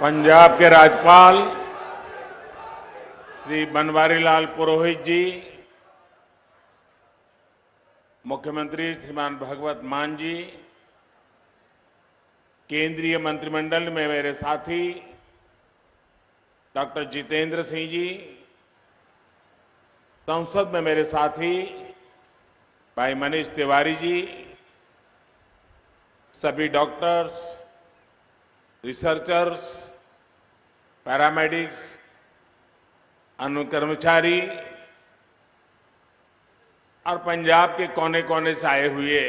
पंजाब के राज्यपाल श्री बनवारी लाल पुरोहित जी, मुख्यमंत्री श्रीमान भगवत मान जी, केंद्रीय मंत्रिमंडल में मेरे साथी डॉक्टर जितेंद्र सिंह जी, संसद में मेरे साथी भाई मनीष तिवारी जी, सभी डॉक्टर्स, रिसर्चर्स, पैरामेडिक्स, अन्य कर्मचारी और पंजाब के कोने कोने से आए हुए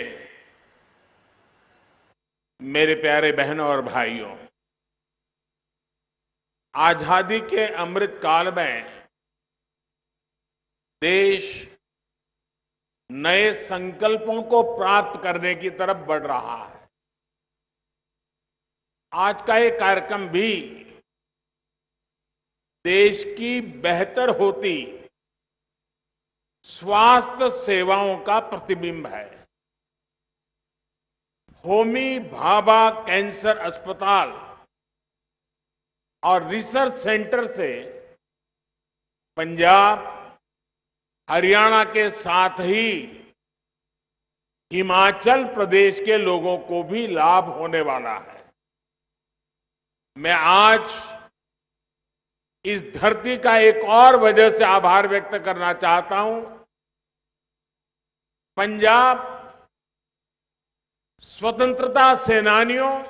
मेरे प्यारे बहनों और भाइयों, आजादी के अमृत काल में देश नए संकल्पों को प्राप्त करने की तरफ बढ़ रहा है। आज का ये कार्यक्रम भी देश की बेहतर होती स्वास्थ्य सेवाओं का प्रतिबिंब है। होमी भाभा कैंसर अस्पताल और रिसर्च सेंटर से पंजाब, हरियाणा के साथ ही हिमाचल प्रदेश के लोगों को भी लाभ होने वाला है। मैं आज इस धरती का एक और वजह से आभार व्यक्त करना चाहता हूं। पंजाब स्वतंत्रता सेनानियों,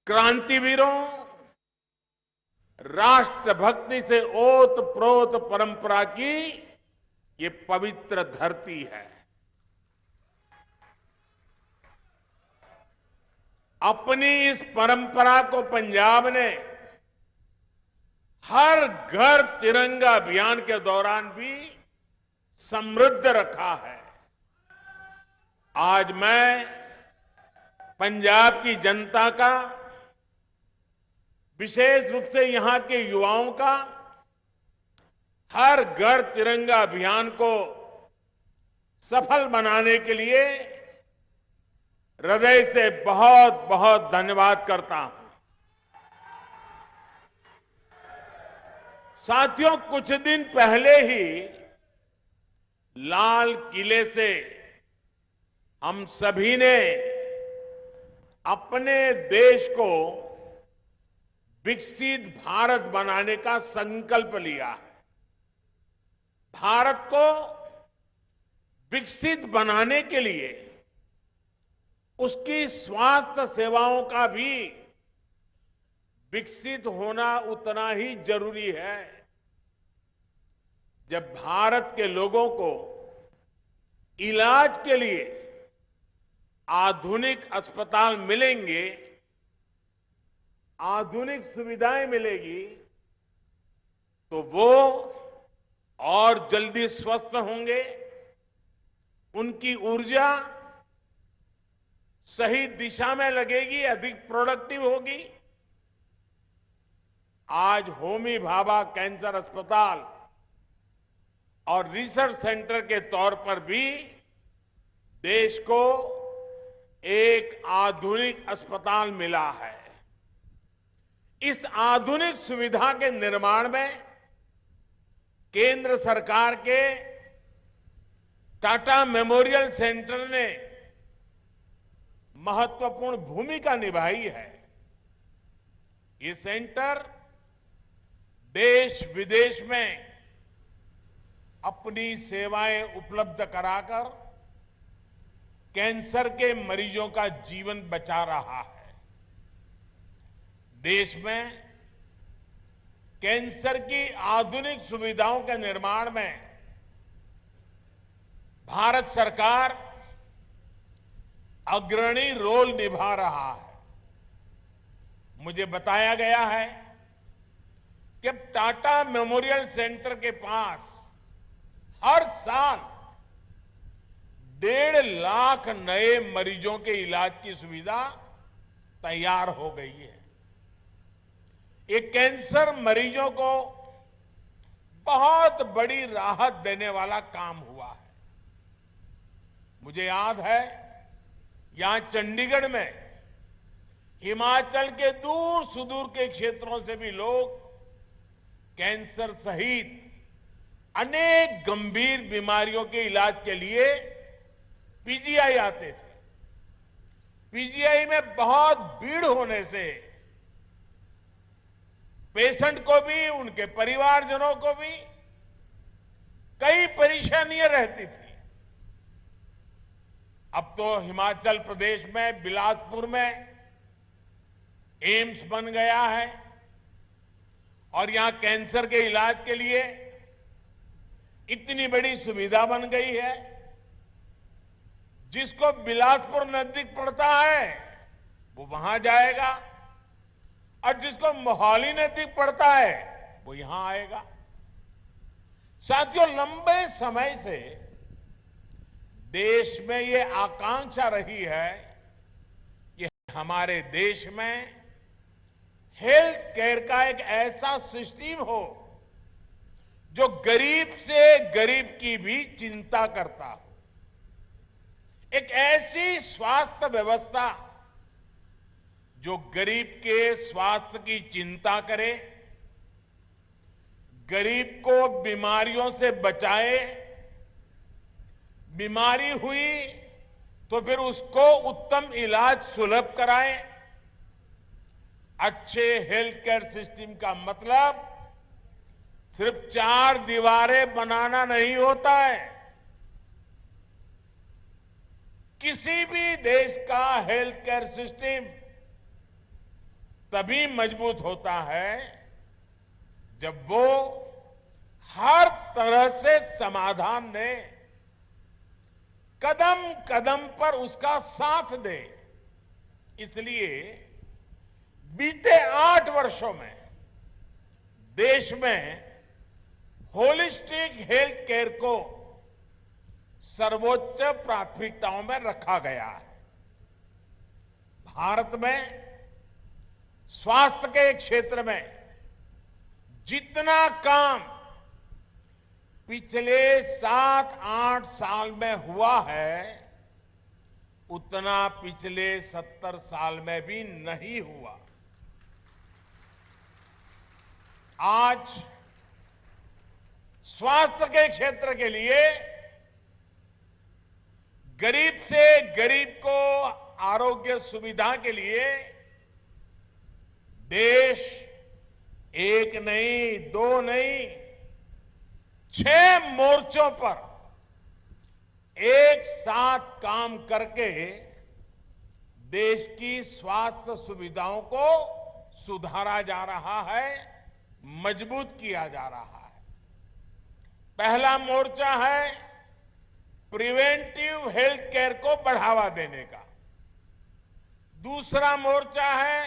क्रांतिवीरों, राष्ट्रभक्ति से ओत-प्रोत परंपरा की ये पवित्र धरती है। अपनी इस परंपरा को पंजाब ने हर घर तिरंगा अभियान के दौरान भी समृद्ध रखा है। आज मैं पंजाब की जनता का, विशेष रूप से यहां के युवाओं का हर घर तिरंगा अभियान को सफल बनाने के लिए हृदय से बहुत बहुत धन्यवाद करता हूं। साथियों, कुछ दिन पहले ही लाल किले से हम सभी ने अपने देश को विकसित भारत बनाने का संकल्प लिया है। भारत को विकसित बनाने के लिए उसकी स्वास्थ्य सेवाओं का भी विकसित होना उतना ही जरूरी है। जब भारत के लोगों को इलाज के लिए आधुनिक अस्पताल मिलेंगे, आधुनिक सुविधाएं मिलेगी, तो वो और जल्दी स्वस्थ होंगे, उनकी ऊर्जा सही दिशा में लगेगी, अधिक प्रोडक्टिव होगी। आज होमी भाभा कैंसर अस्पताल और रिसर्च सेंटर के तौर पर भी देश को एक आधुनिक अस्पताल मिला है। इस आधुनिक सुविधा के निर्माण में केंद्र सरकार के टाटा मेमोरियल सेंटर ने महत्वपूर्ण भूमिका निभाई है। ये सेंटर देश विदेश में अपनी सेवाएं उपलब्ध कराकर कैंसर के मरीजों का जीवन बचा रहा है। देश में कैंसर की आधुनिक सुविधाओं के निर्माण में भारत सरकार अग्रणी रोल निभा रहा है। मुझे बताया गया है कि टाटा मेमोरियल सेंटर के पास हर साल 1.5 लाख नए मरीजों के इलाज की सुविधा तैयार हो गई है। ये कैंसर मरीजों को बहुत बड़ी राहत देने वाला काम हुआ है। मुझे याद है, यहां चंडीगढ़ में हिमाचल के दूर सुदूर के क्षेत्रों से भी लोग कैंसर सहित अनेक गंभीर बीमारियों के इलाज के लिए पीजीआई आते थे। पीजीआई में बहुत भीड़ होने से पेशेंट को भी, उनके परिवारजनों को भी कई परेशानियां रहती थी। अब तो हिमाचल प्रदेश में बिलासपुर में एम्स बन गया है और यहां कैंसर के इलाज के लिए इतनी बड़ी सुविधा बन गई है। जिसको बिलासपुर नजदीक पड़ता है वो वहां जाएगा और जिसको मोहाली नजदीक पड़ता है वो यहां आएगा। साथियों, लंबे समय से देश में ये आकांक्षा रही है कि हमारे देश में हेल्थ केयर का एक ऐसा सिस्टम हो जो गरीब से गरीब की भी चिंता करता हो। एक ऐसी स्वास्थ्य व्यवस्था जो गरीब के स्वास्थ्य की चिंता करे, गरीब को बीमारियों से बचाए, बीमारी हुई तो फिर उसको उत्तम इलाज सुलभ कराए। अच्छे हेल्थ केयर सिस्टम का मतलब सिर्फ 4 दीवारें बनाना नहीं होता है। किसी भी देश का हेल्थ केयर सिस्टम तभी मजबूत होता है जब वो हर तरह से समाधान दे, कदम कदम पर उसका साथ दे। इसलिए बीते 8 वर्षों में देश में होलिस्टिक हेल्थ केयर को सर्वोच्च प्राथमिकताओं में रखा गया है। भारत में स्वास्थ्य के क्षेत्र में जितना काम पिछले 7-8 साल में हुआ है उतना पिछले 70 साल में भी नहीं हुआ। आज स्वास्थ्य के क्षेत्र के लिए गरीब से गरीब को आरोग्य सुविधा के लिए देश एक नहीं, 2 नहीं, 6 मोर्चों पर एक साथ काम करके देश की स्वास्थ्य सुविधाओं को सुधारा जा रहा है, मजबूत किया जा रहा है। पहला मोर्चा है प्रिवेंटिव हेल्थ केयर को बढ़ावा देने का। दूसरा मोर्चा है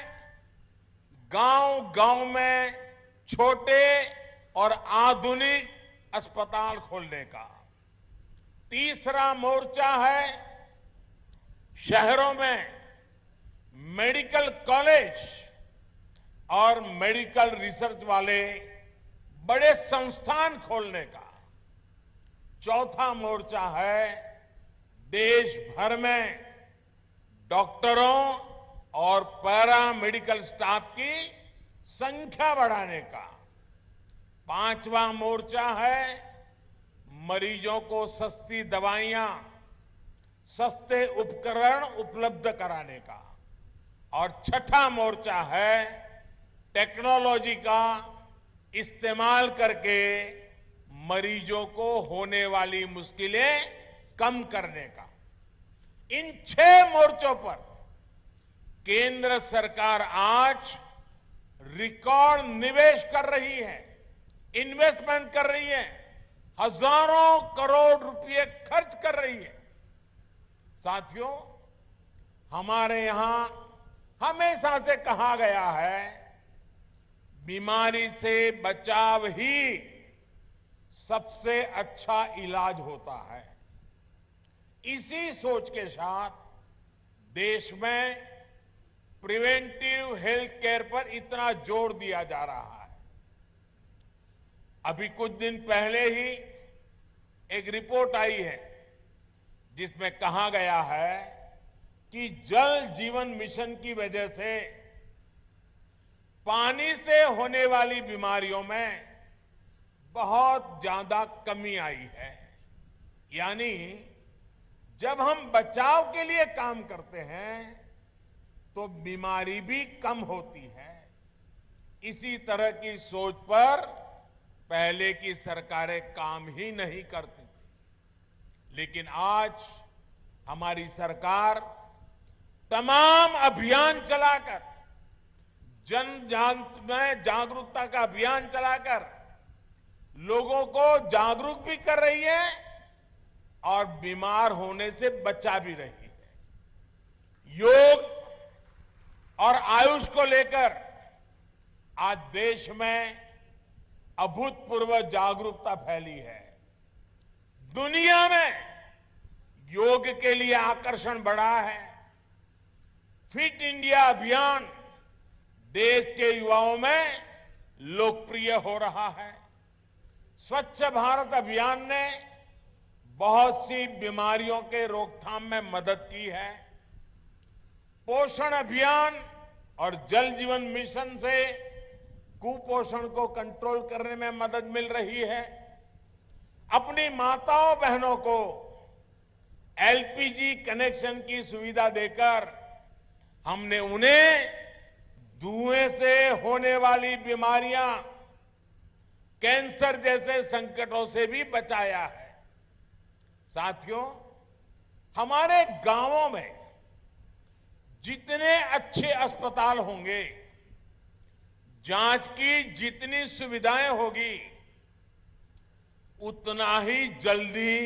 गांव-गांव में छोटे और आधुनिक अस्पताल खोलने का। तीसरा मोर्चा है शहरों में मेडिकल कॉलेज और मेडिकल रिसर्च वाले बड़े संस्थान खोलने का। चौथा मोर्चा है देश भर में डॉक्टरों और पैरामेडिकल स्टाफ की संख्या बढ़ाने का। 5वां मोर्चा है मरीजों को सस्ती दवाइयां, सस्ते उपकरण उपलब्ध कराने का। और 6ठा मोर्चा है टेक्नोलॉजी का इस्तेमाल करके मरीजों को होने वाली मुश्किलें कम करने का। इन 6 मोर्चों पर केंद्र सरकार आज रिकॉर्ड निवेश कर रही है, इन्वेस्टमेंट कर रही है, हजारों करोड़ रुपए खर्च कर रही है। साथियों, हमारे यहां हमेशा से कहा गया है बीमारी से बचाव ही सबसे अच्छा इलाज होता है। इसी सोच के साथ देश में प्रिवेंटिव हेल्थ केयर पर इतना जोर दिया जा रहा है। अभी कुछ दिन पहले ही एक रिपोर्ट आई है जिसमें कहा गया है कि जल जीवन मिशन की वजह से पानी से होने वाली बीमारियों में बहुत ज्यादा कमी आई है। यानी जब हम बचाव के लिए काम करते हैं तो बीमारी भी कम होती है। इसी तरह की सोच पर पहले की सरकारें काम ही नहीं करती थी, लेकिन आज हमारी सरकार तमाम अभियान चलाकर, जन में जागरूकता का अभियान चलाकर लोगों को जागरूक भी कर रही है और बीमार होने से बचा भी रही है। योग और आयुष को लेकर आज देश में अभूतपूर्व जागरूकता फैली है। दुनिया में योग के लिए आकर्षण बढ़ा है। फिट इंडिया अभियान देश के युवाओं में लोकप्रिय हो रहा है। स्वच्छ भारत अभियान ने बहुत सी बीमारियों के रोकथाम में मदद की है। पोषण अभियान और जल जीवन मिशन से कुपोषण को कंट्रोल करने में मदद मिल रही है। अपनी माताओं बहनों को एलपीजी कनेक्शन की सुविधा देकर हमने उन्हें धुएं से होने वाली बीमारियां, कैंसर जैसे संकटों से भी बचाया है। साथियों, हमारे गांवों में जितने अच्छे अस्पताल होंगे, जांच की जितनी सुविधाएं होगी, उतना ही जल्दी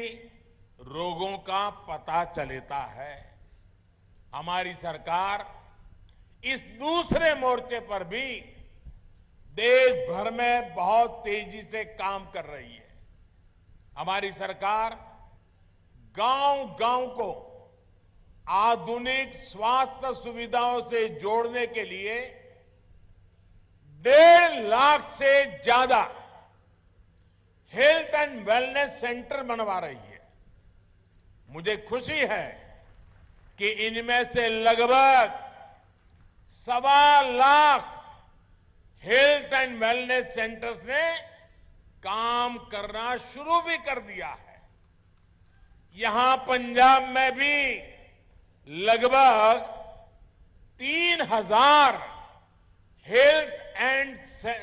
रोगों का पता चलता है। हमारी सरकार इस दूसरे मोर्चे पर भी देश भर में बहुत तेजी से काम कर रही है। हमारी सरकार गांव-गांव को आधुनिक स्वास्थ्य सुविधाओं से जोड़ने के लिए 1.5 लाख से ज्यादा हेल्थ एंड वेलनेस सेंटर बनवा रही है। मुझे खुशी है कि इनमें से लगभग 1.25 lakh health and wellness centres ने काम करना शुरू भी कर दिया है। यहां पंजाब में भी लगभग 3,000 हेल्थ एंड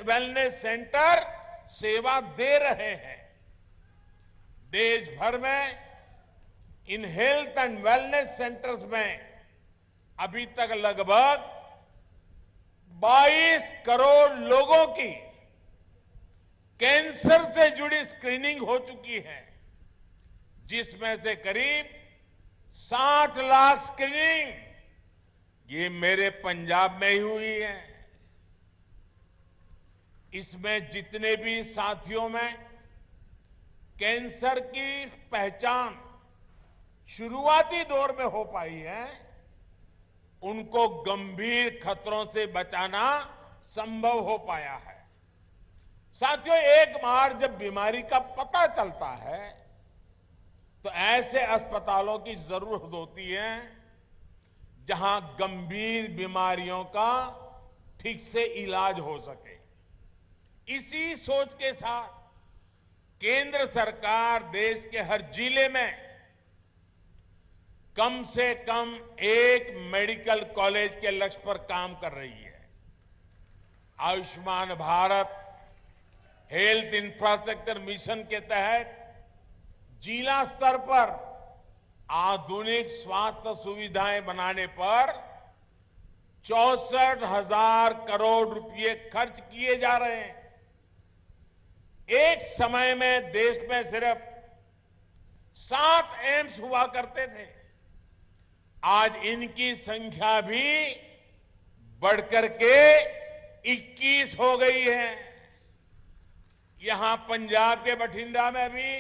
वेलनेस सेंटर सेवा दे रहे हैं। देश भर में in health and wellness centres में अभी तक लगभग 22 करोड़ लोगों की कैंसर से जुड़ी स्क्रीनिंग हो चुकी है, जिसमें से करीब 60 लाख स्क्रीनिंग ये मेरे पंजाब में ही हुई है। इसमें जितने भी साथियों में कैंसर की पहचान शुरुआती दौर में हो पाई है, उनको गंभीर खतरों से बचाना संभव हो पाया है। साथियों, एक बार जब बीमारी का पता चलता है तो ऐसे अस्पतालों की जरूरत होती है जहां गंभीर बीमारियों का ठीक से इलाज हो सके। इसी सोच के साथ केंद्र सरकार देश के हर जिले में कम से कम एक मेडिकल कॉलेज के लक्ष्य पर काम कर रही है। Ayushman Bharat health infrastructure mission के तहत जिला स्तर पर आधुनिक स्वास्थ्य सुविधाएं बनाने पर 64,000 करोड़ रुपए खर्च किए जा रहे हैं। एक समय में देश में सिर्फ 7 एम्स हुआ करते थे। आज इनकी संख्या भी बढ़कर के 21 हो गई है। यहां पंजाब के बठिंडा में भी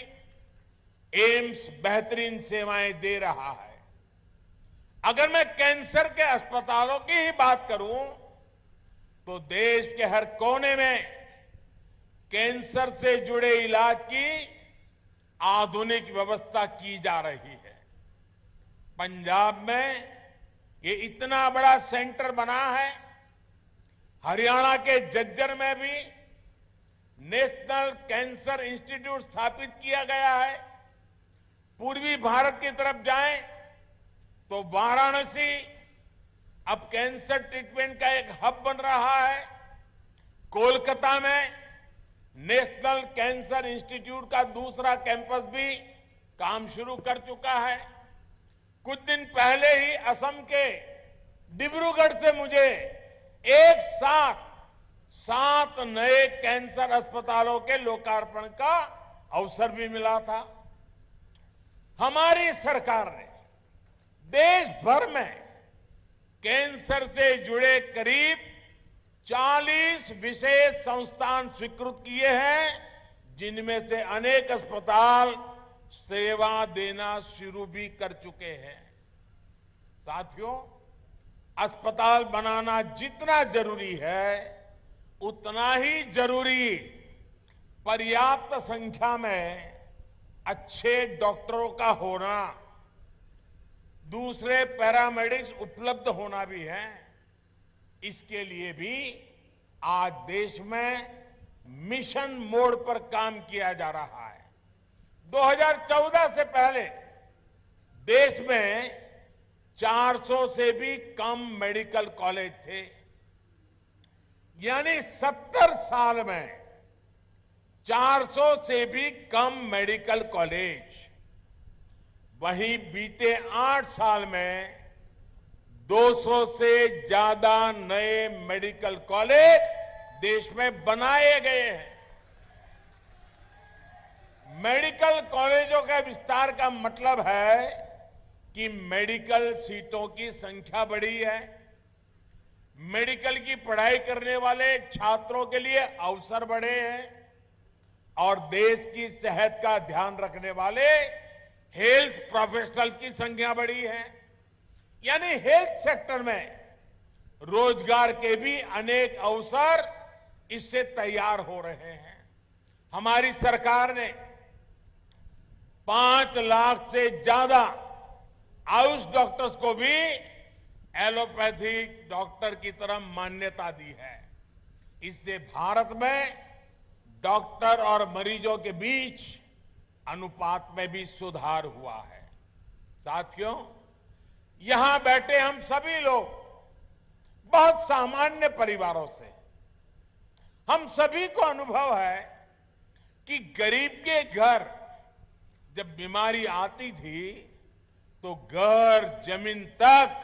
एम्स बेहतरीन सेवाएं दे रहा है। अगर मैं कैंसर के अस्पतालों की ही बात करूं तो देश के हर कोने में कैंसर से जुड़े इलाज की आधुनिक व्यवस्था की जा रही है। पंजाब में ये इतना बड़ा सेंटर बना है। हरियाणा के झज्जर में भी नेशनल कैंसर इंस्टीट्यूट स्थापित किया गया है। पूर्वी भारत की तरफ जाएं तो वाराणसी अब कैंसर ट्रीटमेंट का एक हब बन रहा है। कोलकाता में नेशनल कैंसर इंस्टीट्यूट का दूसरा कैंपस भी काम शुरू कर चुका है। कुछ दिन पहले ही असम के डिब्रूगढ़ से मुझे एक साथ 7 नए कैंसर अस्पतालों के लोकार्पण का अवसर भी मिला था। हमारी सरकार ने देश भर में कैंसर से जुड़े करीब 40 विशेष संस्थान स्वीकृत किए हैं, जिनमें से अनेक अस्पताल सेवा देना शुरू भी कर चुके हैं। साथियों, अस्पताल बनाना जितना जरूरी है, उतना ही जरूरी पर्याप्त संख्या में अच्छे डॉक्टरों का होना, दूसरे पैरामेडिक्स उपलब्ध होना भी है। इसके लिए भी आज देश में मिशन मोड पर काम किया जा रहा है। 2014 से पहले देश में 400 से भी कम मेडिकल कॉलेज थे, यानी 70 साल में 400 से भी कम मेडिकल कॉलेज। वहीं बीते 8 साल में 200 से ज्यादा नए मेडिकल कॉलेज देश में बनाए गए हैं। मेडिकल कॉलेजों के विस्तार का मतलब है कि मेडिकल सीटों की संख्या बढ़ी है। मेडिकल की पढ़ाई करने वाले छात्रों के लिए अवसर बढ़े हैं और देश की सेहत का ध्यान रखने वाले हेल्थ प्रोफेशनल्स की संख्या बढ़ी है। यानी हेल्थ सेक्टर में रोजगार के भी अनेक अवसर इससे तैयार हो रहे हैं। हमारी सरकार ने 5 लाख से ज्यादा आयुष डॉक्टर्स को भी एलोपैथिक डॉक्टर की तरह मान्यता दी है। इससे भारत में डॉक्टर और मरीजों के बीच अनुपात में भी सुधार हुआ है। साथियों, यहां बैठे हम सभी लोग बहुत सामान्य परिवारों से, हम सभी को अनुभव है कि गरीब के घर जब बीमारी आती थी तो घर जमीन तक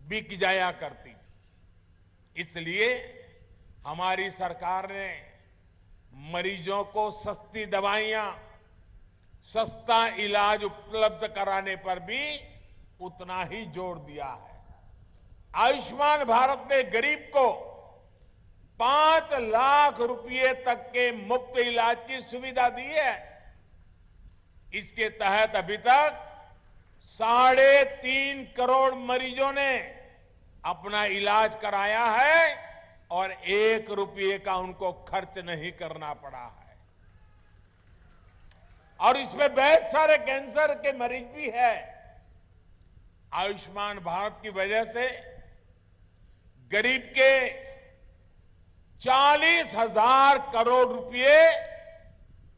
बिक जाया करती थी। इसलिए हमारी सरकार ने मरीजों को सस्ती दवाइयां, सस्ता इलाज उपलब्ध कराने पर भी उतना ही जोर दिया है। आयुष्मान भारत ने गरीब को 5 लाख रुपए तक के मुफ्त इलाज की सुविधा दी है। इसके तहत अभी तक 3.5 करोड़ मरीजों ने अपना इलाज कराया है और 1 रुपये का उनको खर्च नहीं करना पड़ा है। और इसमें बहुत सारे कैंसर के मरीज भी है। आयुष्मान भारत की वजह से गरीब के 40,000 करोड़ रुपए,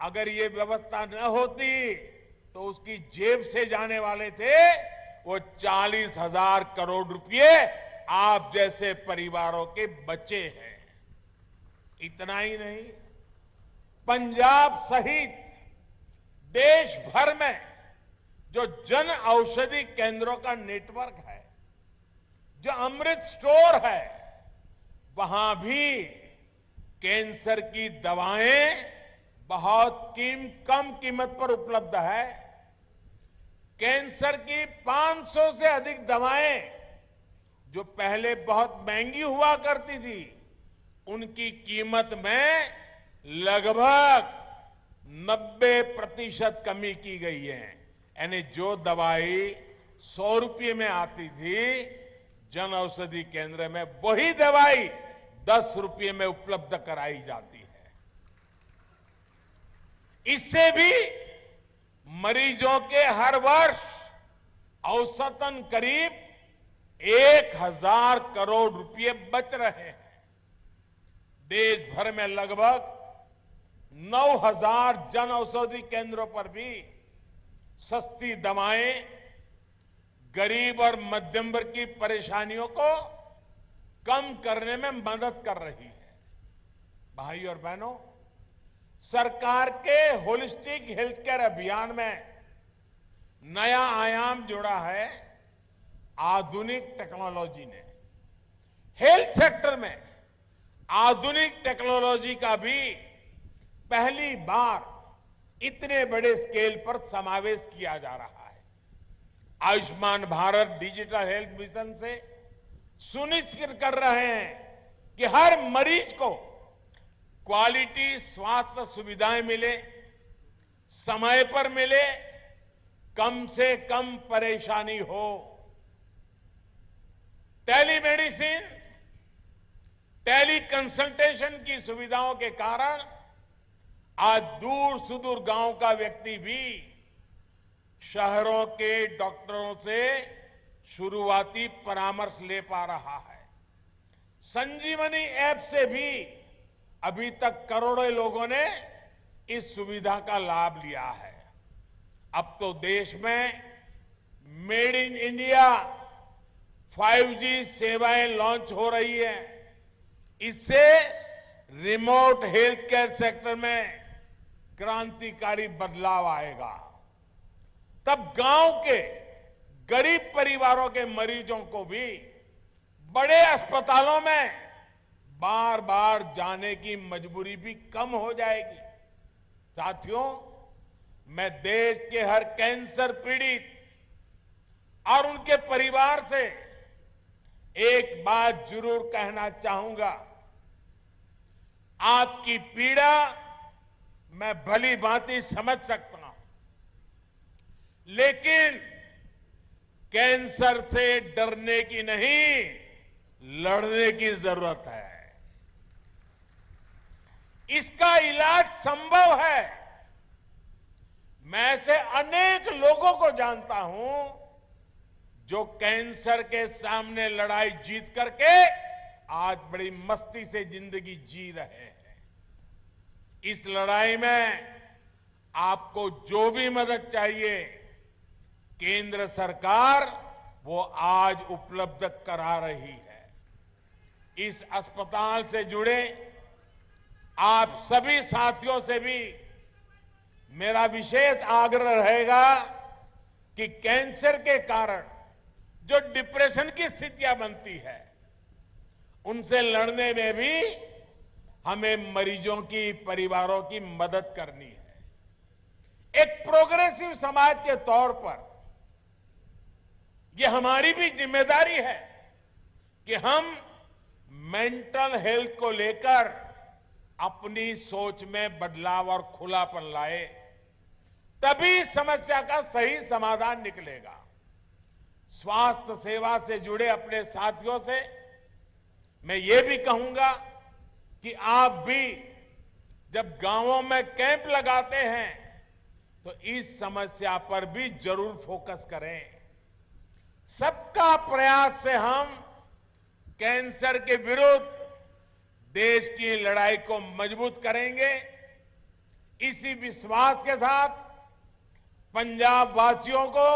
अगर ये व्यवस्था न होती तो उसकी जेब से जाने वाले थे, वो 40,000 करोड़ रुपए आप जैसे परिवारों के बचे हैं। इतना ही नहीं, पंजाब सहित देश भर में जो जन औषधि केंद्रों का नेटवर्क है, जो अमृत स्टोर है, वहां भी कैंसर की दवाएं बहुत कम कीमत पर उपलब्ध है। कैंसर की 500 से अधिक दवाएं जो पहले बहुत महंगी हुआ करती थी, उनकी कीमत में लगभग 90% कमी की गई है। यानी जो दवाई 100 रुपये में आती थी जन औषधि केंद्र में, वही दवाई 10 रुपये में उपलब्ध कराई जाती है। इससे भी मरीजों के हर वर्ष औसतन करीब 1,000 करोड़ रुपए बच रहे हैं। देश भर में लगभग 9,000 जन औषधि केंद्रों पर भी सस्ती दवाएं गरीब और मध्यम वर्ग की परेशानियों को कम करने में मदद कर रही है। भाई और बहनों, सरकार के होलिस्टिक हेल्थ केयर अभियान में नया आयाम जोड़ा है आधुनिक टेक्नोलॉजी ने। हेल्थ सेक्टर में आधुनिक टेक्नोलॉजी का भी पहली बार इतने बड़े स्केल पर समावेश किया जा रहा है। Ayushman Bharat digital health mission से सुनिश्चित कर रहे हैं कि हर मरीज को क्वालिटी स्वास्थ्य सुविधाएं मिले, समय पर मिले, कम से कम परेशानी हो। टेलीमेडिसिन, टेली कंसल्टेशन की सुविधाओं के कारण आज दूर सुदूर गांव का व्यक्ति भी शहरों के डॉक्टरों से शुरुआती परामर्श ले पा रहा है। संजीवनी ऐप से भी अभी तक करोड़ों लोगों ने इस सुविधा का लाभ लिया है। अब तो देश में मेड इन इंडिया 5G सेवाएं लॉन्च हो रही है। इससे रिमोट हेल्थ केयर सेक्टर में क्रांतिकारी बदलाव आएगा। तब गांव के गरीब परिवारों के मरीजों को भी बड़े अस्पतालों में बार बार जाने की मजबूरी भी कम हो जाएगी। साथियों, मैं देश के हर कैंसर पीड़ित और उनके परिवार से एक बात जरूर कहना चाहूंगा। आपकी पीड़ा मैं भली भांति समझ सकता हूं, लेकिन कैंसर से डरने की नहीं, लड़ने की जरूरत है। इसका इलाज संभव है। मैं ऐसे अनेक लोगों को जानता हूं जो कैंसर के सामने लड़ाई जीत करके आज बड़ी मस्ती से जिंदगी जी रहे हैं। इस लड़ाई में आपको जो भी मदद चाहिए, केंद्र सरकार वो आज उपलब्ध करा रही है। इस अस्पताल से जुड़े आप सभी साथियों से भी मेरा विशेष आग्रह रहेगा कि कैंसर के कारण जो डिप्रेशन की स्थितियां बनती है, उनसे लड़ने में भी हमें मरीजों की, परिवारों की मदद करनी है। एक प्रोग्रेसिव समाज के तौर पर यह हमारी भी जिम्मेदारी है कि हम मेंटल हेल्थ को लेकर अपनी सोच में बदलाव और खुलापन लाए, तभी समस्या का सही समाधान निकलेगा। स्वास्थ्य सेवा से जुड़े अपने साथियों से मैं ये भी कहूंगा कि आप भी जब गांवों में कैंप लगाते हैं तो इस समस्या पर भी जरूर फोकस करें। सबका प्रयास से हम कैंसर के विरुद्ध देश की लड़ाई को मजबूत करेंगे। इसी विश्वास के साथ पंजाब वासियों को,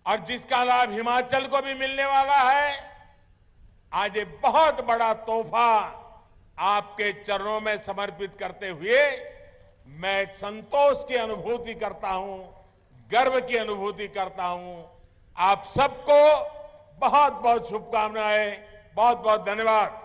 और जिसका लाभ हिमाचल को भी मिलने वाला है, आज ये बहुत बड़ा तोहफा आपके चरणों में समर्पित करते हुए मैं संतोष की अनुभूति करता हूं, गर्व की अनुभूति करता हूं। आप सबको बहुत बहुत शुभकामनाएं, बहुत बहुत धन्यवाद।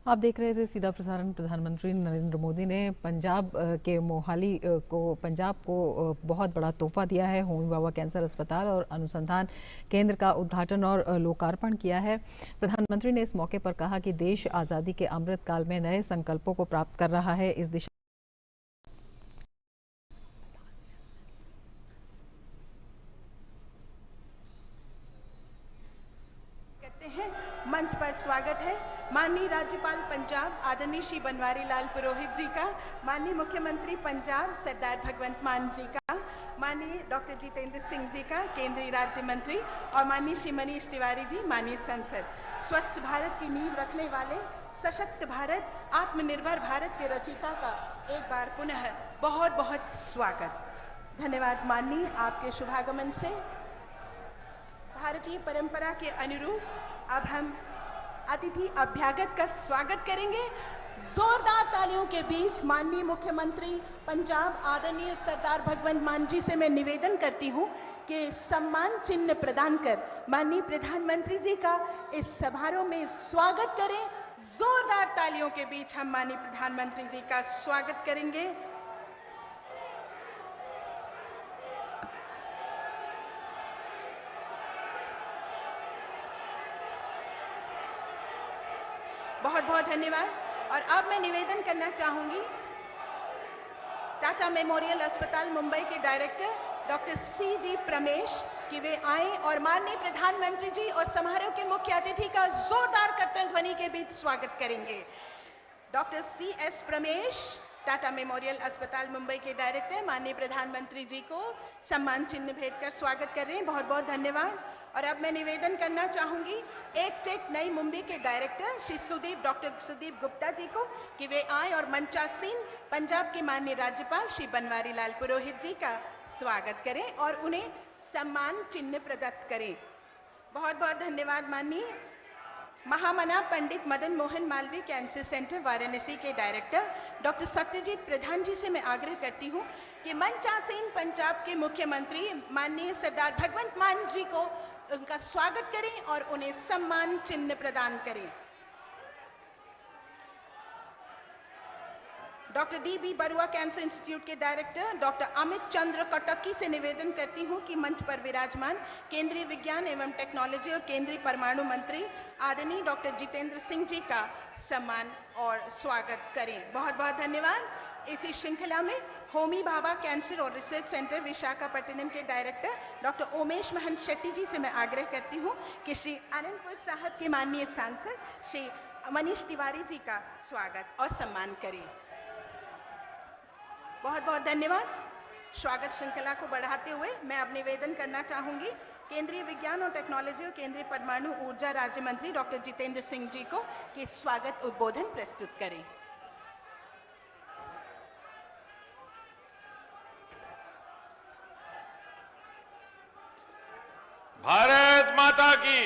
आप देख रहे थे सीधा प्रसारण। प्रधानमंत्री नरेंद्र मोदी ने पंजाब के मोहाली पंजाब को बहुत बड़ा तोहफा दिया है। होमी भाभा कैंसर अस्पताल और अनुसंधान केंद्र का उद्घाटन और लोकार्पण किया है। प्रधानमंत्री ने इस मौके पर कहा कि देश आज़ादी के अमृत काल में नए संकल्पों को प्राप्त कर रहा है। इस दिशा मंच पर स्वागत है माननीय राज्यपाल पंजाब आदरणीय श्री बनवारी लाल पुरोहित जी का, माननीय मुख्यमंत्री पंजाब सरदार भगवंत मान जी का, माननीय डॉक्टर जितेंद्र सिंह जी का, केंद्रीय राज्य मंत्री, और माननीय श्री मनीष तिवारी जी, माननीय संसद। स्वस्थ भारत की नींव रखने वाले सशक्त भारत, आत्मनिर्भर भारत के रचयिता का एक बार पुनः बहुत बहुत स्वागत। धन्यवाद माननीय, आपके शुभागमन से भारतीय परंपरा के अनुरूप अब हम अतिथि अभ्यागत का स्वागत करेंगे। जोरदार तालियों के बीच माननीय मुख्यमंत्री पंजाब आदरणीय सरदार भगवंत मान जी से मैं निवेदन करती हूं कि सम्मान चिन्ह प्रदान कर माननीय प्रधानमंत्री जी का इस समारोह में स्वागत करें। जोरदार तालियों के बीच हम माननीय प्रधानमंत्री जी का स्वागत करेंगे। बहुत बहुत धन्यवाद। और अब मैं निवेदन करना चाहूंगी टाटा मेमोरियल अस्पताल मुंबई के डायरेक्टर डॉक्टर सी.वी. प्रमेश कि वे आए और माननीय प्रधानमंत्री जी और समारोह के मुख्य अतिथि का जोरदार करतल ध्वनि के बीच स्वागत करेंगे। Doctor C S. Pramesh, Tata memorial अस्पताल मुंबई के डायरेक्टर, माननीय प्रधानमंत्री जी को सम्मान चिन्ह भेंट कर स्वागत कर रहे हैं। बहुत बहुत धन्यवाद। और अब मैं निवेदन करना चाहूंगी एक टेक नई मुंबई के डायरेक्टर श्री सुदीप, डॉक्टर सुदीप गुप्ता जी को कि वे आए और मंचासीन पंजाब के माननीय राज्यपाल श्री बनवारी लाल पुरोहित जी का स्वागत करें और उन्हें सम्मान चिन्ह प्रदत्त करें। बहुत बहुत धन्यवाद माननीय। महामना पंडित मदन मोहन मालवीय कैंसर सेंटर वाराणसी के डायरेक्टर डॉक्टर सत्यजीत प्रधान जी से मैं आग्रह करती हूं कि मंचासीन पंजाब के मुख्यमंत्री माननीय सरदार भगवंत मान जी को उनका स्वागत करें और उन्हें सम्मान चिन्ह प्रदान करें। Doctor DB. Barua cancer institute के डायरेक्टर डॉक्टर अमित चंद्र कटक्की से निवेदन करती हूं कि मंच पर विराजमान केंद्रीय विज्ञान एवं टेक्नोलॉजी और केंद्रीय परमाणु मंत्री आदरणीय डॉक्टर जितेंद्र सिंह जी का सम्मान और स्वागत करें। बहुत बहुत धन्यवाद। इसी श्रृंखला में होमी भाभा कैंसर और रिसर्च सेंटर विशाखापट्टनम के डायरेक्टर डॉक्टर ओमेश महंत शेट्टी जी से मैं आग्रह करती हूं कि श्री आनंदपुर साहब के माननीय सांसद श्री मनीष तिवारी जी का स्वागत और सम्मान करें। बहुत बहुत धन्यवाद। स्वागत श्रृंखला को बढ़ाते हुए मैं अब निवेदन करना चाहूंगी केंद्रीय विज्ञान और टेक्नोलॉजी और केंद्रीय परमाणु ऊर्जा राज्य मंत्री डॉक्टर जितेंद्र सिंह जी को कि स्वागत उद्बोधन प्रस्तुत करें। भारत माता की।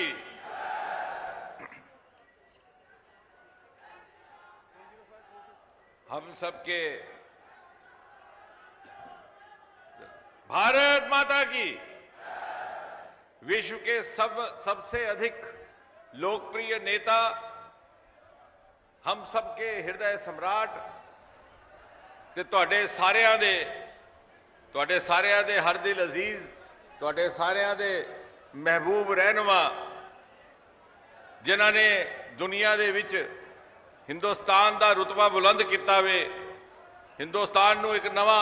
हम सबके भारत माता की। विश्व के सबसे अधिक लोकप्रिय नेता, हम सबके हृदय सम्राट ते ਤੁਹਾਡੇ ਸਾਰਿਆਂ ਦੇ ਹਰ ਦਿਲ ਅਜ਼ੀਜ਼, ਤੁਹਾਡੇ ਸਾਰਿਆਂ ਦੇ महबूब रहनुमा, जिन्होंने दुनिया दे विच हिंदुस्तान का रुतबा बुलंद किया वे, हिंदुस्तान नूं एक नवा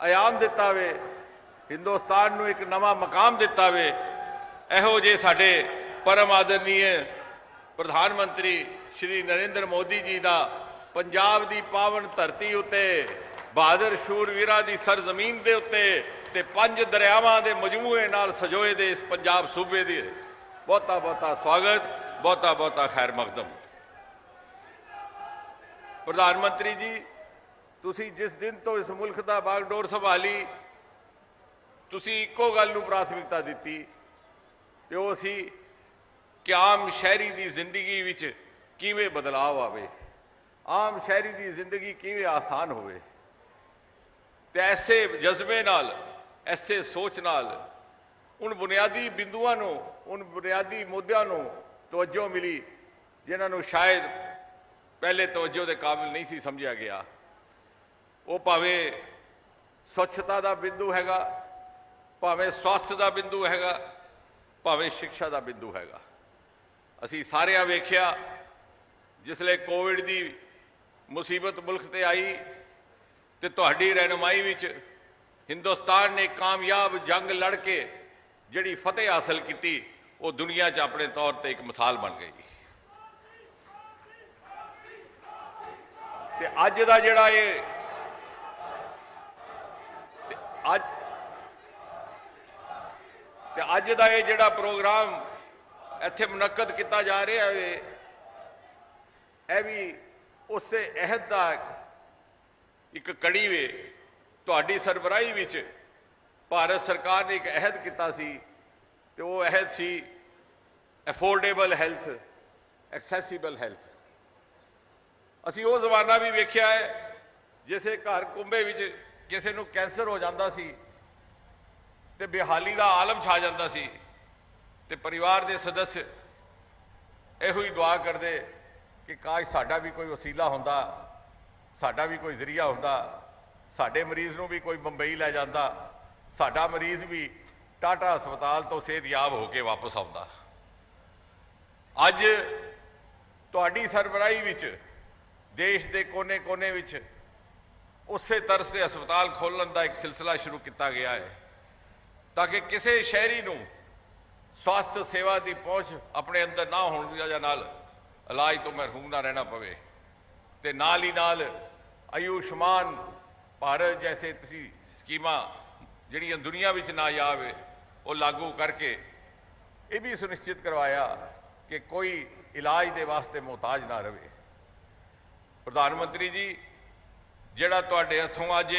आयाम दिता वे, हिंदुस्तान नूं एक नवा मकाम दिता वे, इहो जे साडे परम आदरणीय प्रधानमंत्री श्री नरेंद्र मोदी जी का पंजाब की पावन धरती उत्ते बहादुर शूरवीरां की सरजमीन के उत्ते ते 5 दरियावां के मजमूए नाल सजोए दे इस पंजाब सूबे दे बहुता बहुता स्वागत, बहुता बहुता खैर मकदम। प्रधानमंत्री जी, तुसी जिस दिन तो इस मुल्क का बागडोर संभाली, तुसी इको गल नूं प्राथमिकता दी ते ओह सी कि आम शहरी की जिंदगी विच किवें बदलाव आवे, आम शहरी की जिंदगी किवें आसान होवे ते ऐसे जज्बे नाल, ऐसे सोच नाल उन बुनियादी बिंदुआं नूं, उन बुनियादी मुद्दों नूं तवज्जो मिली जिन्हां नूं शायद पहले तवज्जो के काबिल नहीं सी समझा गया। वो भावें स्वच्छता का बिंदु हैगा, भावें स्वास्थ्य का बिंदु हैगा, भावें शिक्षा का बिंदु हैगा। असी सारिया वेख्या जिसले कोविड की मुसीबत मुल्क ते आई तो तुहाडी रहनुमाई विच हिंदुस्तान ने कामयाब जंग लड़ के जिहड़ी फतेह हासिल की वो दुनिया च अपने तौर पर एक मिसाल बन गई। ते अज दा जिहड़ा ये अज दा ये जिहड़ा प्रोग्राम इत्थे मुनक्कद किया जा रहा है, यह भी उस अहद का एक कड़ी वे। तुहाडी सरबराही विच भारत सरकार ने एक अहद किया सी, तो वो अहद सी अफोर्डेबल हैल्थ, एक्सैसीबल हैल्थ। असी वो जमाना भी वेख्या है जिसे घर कुंभे विच किसी नूं कैंसर हो जाता सी ते बेहाली का आलम छा जाता सी, ते परिवार के सदस्य इहो ही दुआ करते कि काश साडा भी कोई वसीला होंदा, साडा भी कोई जरिया होंदा, साडे मरीज नूं भी कोई मुंबई लै जांदा, साडा मरीज भी टाटा हस्पताल तो सेहतयाब होकर वापस आता। अज तुहाडी सरबराही विच देश के कोने कोने विच उस तरस के हस्पताल खोलने का एक सिलसिला शुरू किया गया है, ताकि किसी शहरी नूं स्वास्थ्य सेवा की पहुँच अपने अंदर ना होने की वजह नाल इलाज तो महरूम ना रहना पवे, ते नाल ही नाल आयुष्मान भारत जैसे स्कीमां जिहड़ियां दुनिया विच नायाब है वो लागू करके ये भी सुनिश्चित करवाया कि कोई इलाज के वास्ते मोहताज ना रहे। प्रधानमंत्री जी, जिहड़ा तुहाडे हथों अज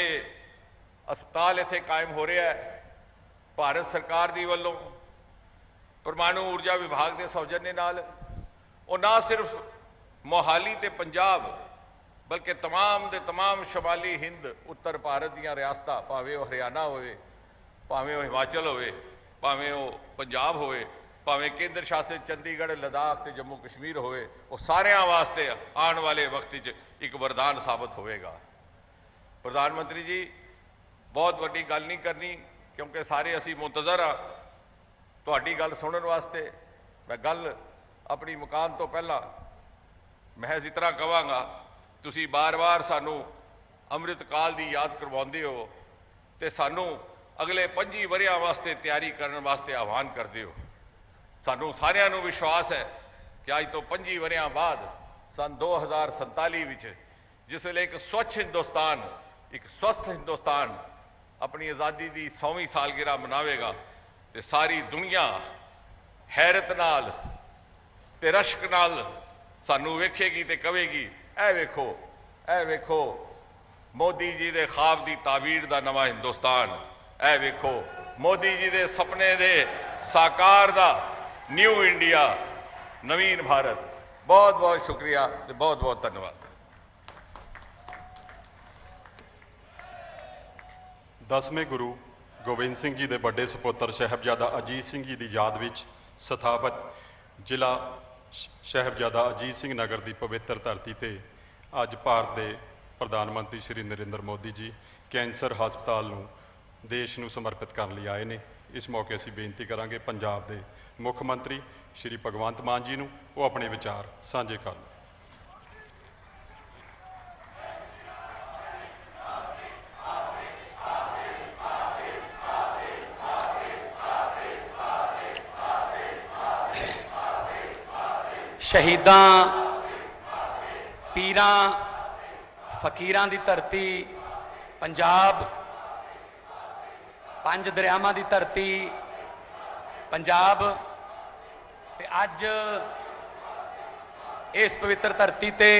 अस्पताल इत्थे कायम हो रहा है, भारत सरकार दी वल्लों परमाणु ऊर्जा विभाग के सौजन्य नाल, वो ना सिर्फ मोहाली ते पंजाब बल्कि तमाम दे तमाम शमाली हिंद उत्तर भारत दीयां रियासतां, भावें वो हरियाणा होवे, भावें वो हिमाचल होवे, भावें वो पंजाब होवे, भावें केंद्र शासित चंडीगढ़ लद्दाख ते जम्मू कश्मीर होवे, वो सारियां वास्ते आने वाले वक्त एक वरदान साबित होएगा। प्रधानमंत्री जी, बहुत वड्डी गल नहीं करनी क्योंकि सारे असी मुंतजर हाँ तुहाडी गल सुनने वास्ते। मैं गल अपनी मुकान तो पहला महज इतना कहांगा, तुसी बार बार सानू अमृत काल की याद करवाते हो तो सानू अगले 25 वरियां वास्ते तैयारी करने वास्ते आह्वान करते हो। सानू सारियां नू विश्वास है कि अज तो 25 वरियां बाद सन 2047 विच जिस वेले एक स्वच्छ हिंदुस्तान, एक स्वस्थ हिंदुस्तान अपनी आज़ादी की 100वीं सालगिरह मनावेगा तो सारी दुनिया हैरत नाल ते रश्क नाल सानू वेखेगी ते कहेगी, ऐ वेखो, ऐ वेखो मोदी जी दे ख्वाब की ताबीर का नवा हिंदुस्तान, ऐ वेखो मोदी जी दे सपने दे साकार दा न्यू इंडिया, नवीन भारत। बहुत बहुत शुक्रिया, बहुत बहुत धन्यवाद। 10वें गुरु गोबिंद सिंह जी के बड़े सपुत्र साहिबजादा अजीत सिंह जी की याद में स्थापित जिला साहिबजादा अजीत सिंह नगर की पवित्र धरती से अज भारत के प्रधानमंत्री श्री नरेंद्र मोदी जी कैंसर हस्पताल नूं देश नूं समर्पित करने लिए आए हैं। इस मौके असीं बेनती करांगे पंजाब के मुख मंत्री श्री भगवंत मान जी नूं वो अपने विचार साझे करन। शहीदां पीरां फकीरां दी धरती पंजाब, 5 दरियावां दी धरती पंजाब, ते अज इस पवित्र धरती ते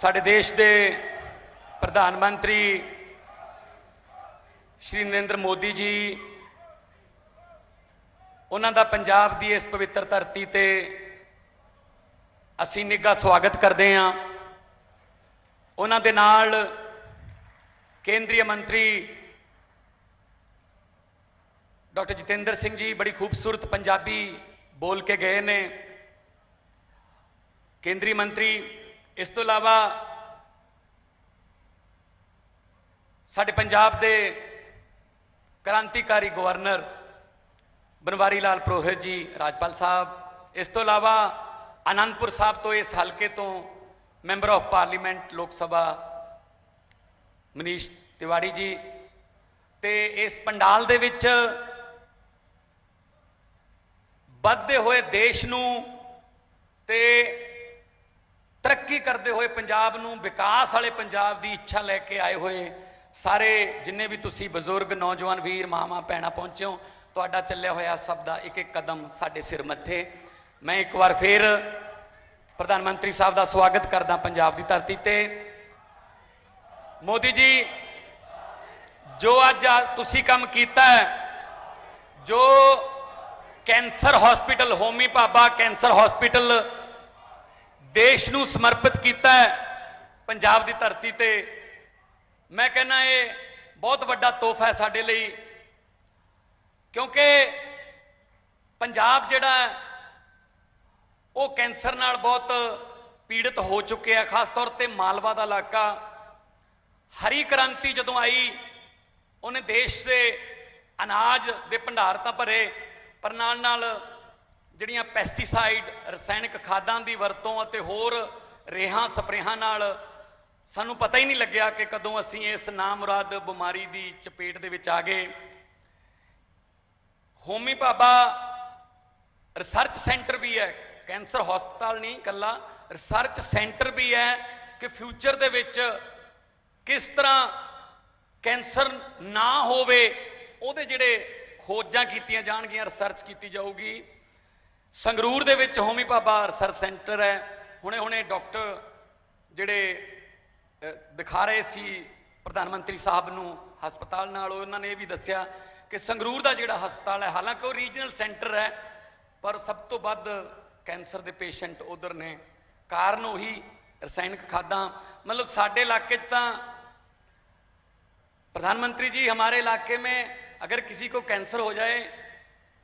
साडे देश के प्रधानमंत्री श्री नरेंद्र मोदी जी उन्हां दा पंजाब की इस पवित्र धरती ते असीं निघा स्वागत करते हैं। उन्हां दे नाल केंद्रीय मंत्री डॉक्टर जितेंद्र सिंह जी बड़ी खूबसूरत पंजाबी बोल के गए ने। ਕੇਂਦਰੀ ਮੰਤਰੀ, ਇਸ ਤੋਂ ਇਲਾਵਾ ਸਾਡੇ ਪੰਜਾਬ ਦੇ ਕ੍ਰਾਂਤੀਕਾਰੀ ਗਵਰਨਰ ਬਨਵਾਰੀ ਲਾਲ ਪੁਰੋਹਿਤ ਜੀ ਰਾਜਪਾਲ ਸਾਹਿਬ, ਇਸ ਤੋਂ ਇਲਾਵਾ ਆਨੰਦਪੁਰ ਸਾਹਿਬ ਤੋਂ ਇਸ ਹਲਕੇ ਤੋਂ ਮੈਂਬਰ ਆਫ ਪਾਰਲੀਮੈਂਟ ਲੋਕ ਸਭਾ ਮਨੀਸ਼ ਤਿਵਾੜੀ ਜੀ, ਤੇ ਇਸ ਪੰਡਾਲ ਦੇ ਵਿੱਚ ਵੱਧਦੇ ਹੋਏ ਦੇਸ਼ ਨੂੰ ਤੇ ਤਰੱਕੀ ਕਰਦੇ ਹੋਏ ਪੰਜਾਬ ਨੂੰ, ਵਿਕਾਸ ਵਾਲੇ ਪੰਜਾਬ ਦੀ ਇੱਛਾ ਲੈ ਕੇ ਆਏ ਹੋਏ ਸਾਰੇ ਜਿੰਨੇ ਵੀ ਤੁਸੀਂ ਬਜ਼ੁਰਗ, ਨੌਜਵਾਨ ਵੀਰ, ਮਾਵਾਂ, ਭੈਣਾਂ ਪਹੁੰਚੇ ਹੋ, ਤੁਹਾਡਾ ਚੱਲਿਆ ਹੋਇਆ ਸਭ ਦਾ ਇੱਕ ਇੱਕ ਕਦਮ ਸਾਡੇ ਸਿਰ ਮੱਥੇ। ਮੈਂ ਇੱਕ ਵਾਰ ਫੇਰ ਪ੍ਰਧਾਨ ਮੰਤਰੀ ਸਾਹਿਬ ਦਾ ਸਵਾਗਤ ਕਰਦਾ ਪੰਜਾਬ ਦੀ ਧਰਤੀ ਤੇ। ਮੋਦੀ ਜੀ, ਜੋ ਅੱਜ ਤੁਸੀਂ ਕੰਮ ਕੀਤਾ ਹੈ, ਜੋ cancer hospital, homie Bhabha cancer hospital ਦੇਸ਼ ਨੂੰ ਸਮਰਪਿਤ ਕੀਤਾ ਹੈ ਪੰਜਾਬ ਦੀ ਧਰਤੀ ਤੇ, ਮੈਂ ਕਹਿੰਦਾ ਇਹ ਬਹੁਤ ਵੱਡਾ ਤੋਹਫਾ ਹੈ ਸਾਡੇ ਲਈ, ਕਿਉਂਕਿ ਪੰਜਾਬ ਜਿਹੜਾ ਹੈ ਉਹ ਕੈਂਸਰ ਨਾਲ ਬਹੁਤ ਪੀੜਿਤ ਹੋ ਚੁੱਕਿਆ, ਖਾਸ ਤੌਰ ਤੇ ਮਾਲਵਾ ਦਾ ਇਲਾਕਾ। ਹਰੀ ਕ੍ਰਾਂਤੀ ਜਦੋਂ ਆਈ, ਉਹਨੇ ਦੇਸ਼ ਦੇ ਅਨਾਜ ਦੇ ਭੰਡਾਰ ਤਾਂ ਭਰੇ, ਪਰ ਨਾਲ ਨਾਲ ਜਿਹੜੀਆਂ ਪੈਸਟੀਸਾਈਡ, ਰਸਾਇਣਿਕ ਖਾਦਾਂ ਦੀ ਵਰਤੋਂ ਅਤੇ ਹੋਰ ਰੇਹਾਂ ਸਪਰੇਹਾਂ ਨਾਲ ਸਾਨੂੰ ਪਤਾ ਹੀ ਨਹੀਂ ਲੱਗਿਆ ਕਿ ਕਦੋਂ ਅਸੀਂ ਇਸ ਨਾਮੁਰਾਦ ਬਿਮਾਰੀ ਦੀ ਚਪੇਟ ਦੇ ਵਿੱਚ ਆ ਗਏ। ਹੋਮੀ ਭਾਬਾ ਰਿਸਰਚ ਸੈਂਟਰ ਵੀ ਹੈ, ਕੈਂਸਰ ਹਸਪਤਾਲ ਨਹੀਂ ਇਕੱਲਾ, ਰਿਸਰਚ ਸੈਂਟਰ ਵੀ ਹੈ ਕਿ ਫਿਊਚਰ ਦੇ ਵਿੱਚ ਕਿਸ ਤਰ੍ਹਾਂ ਕੈਂਸਰ ਨਾ ਹੋਵੇ, ਉਹਦੇ ਜਿਹੜੇ ਖੋਜਾਂ ਕੀਤੀਆਂ ਜਾਣਗੀਆਂ, ਰਿਸਰਚ ਕੀਤੀ ਜਾਊਗੀ। ਸੰਗਰੂਰ ਦੇ ਵਿੱਚ ਹੋਮੀ ਭਾਬਾ ਰਿਸਰਚ ਸੈਂਟਰ ਹੈ। ਹੁਣੇ ਡਾਕਟਰ ਜਿਹੜੇ ਦਿਖਾ ਰਹੇ ਸੀ ਪ੍ਰਧਾਨ ਮੰਤਰੀ ਸਾਹਿਬ ਨੂੰ ਹਸਪਤਾਲ ਨਾਲ, ਉਹਨਾਂ ਨੇ ਇਹ ਵੀ ਦੱਸਿਆ ਕਿ ਸੰਗਰੂਰ ਦਾ ਜਿਹੜਾ ਹਸਪਤਾਲ ਹੈ, ਹਾਲਾਂਕਿ ਉਹ ਰੀਜਨਲ ਸੈਂਟਰ ਹੈ, ਪਰ ਸਭ ਤੋਂ ਵੱਧ ਕੈਂਸਰ ਦੇ ਪੇਸ਼ੈਂਟ ਉਧਰ ਨੇ। ਕਾਰਨ ਉਹੀ ਰਸਾयनिक खादां। मतलब साडे इलाके च तां प्रधानमंत्री जी, हमारे इलाके में अगर किसी को कैंसर हो जाए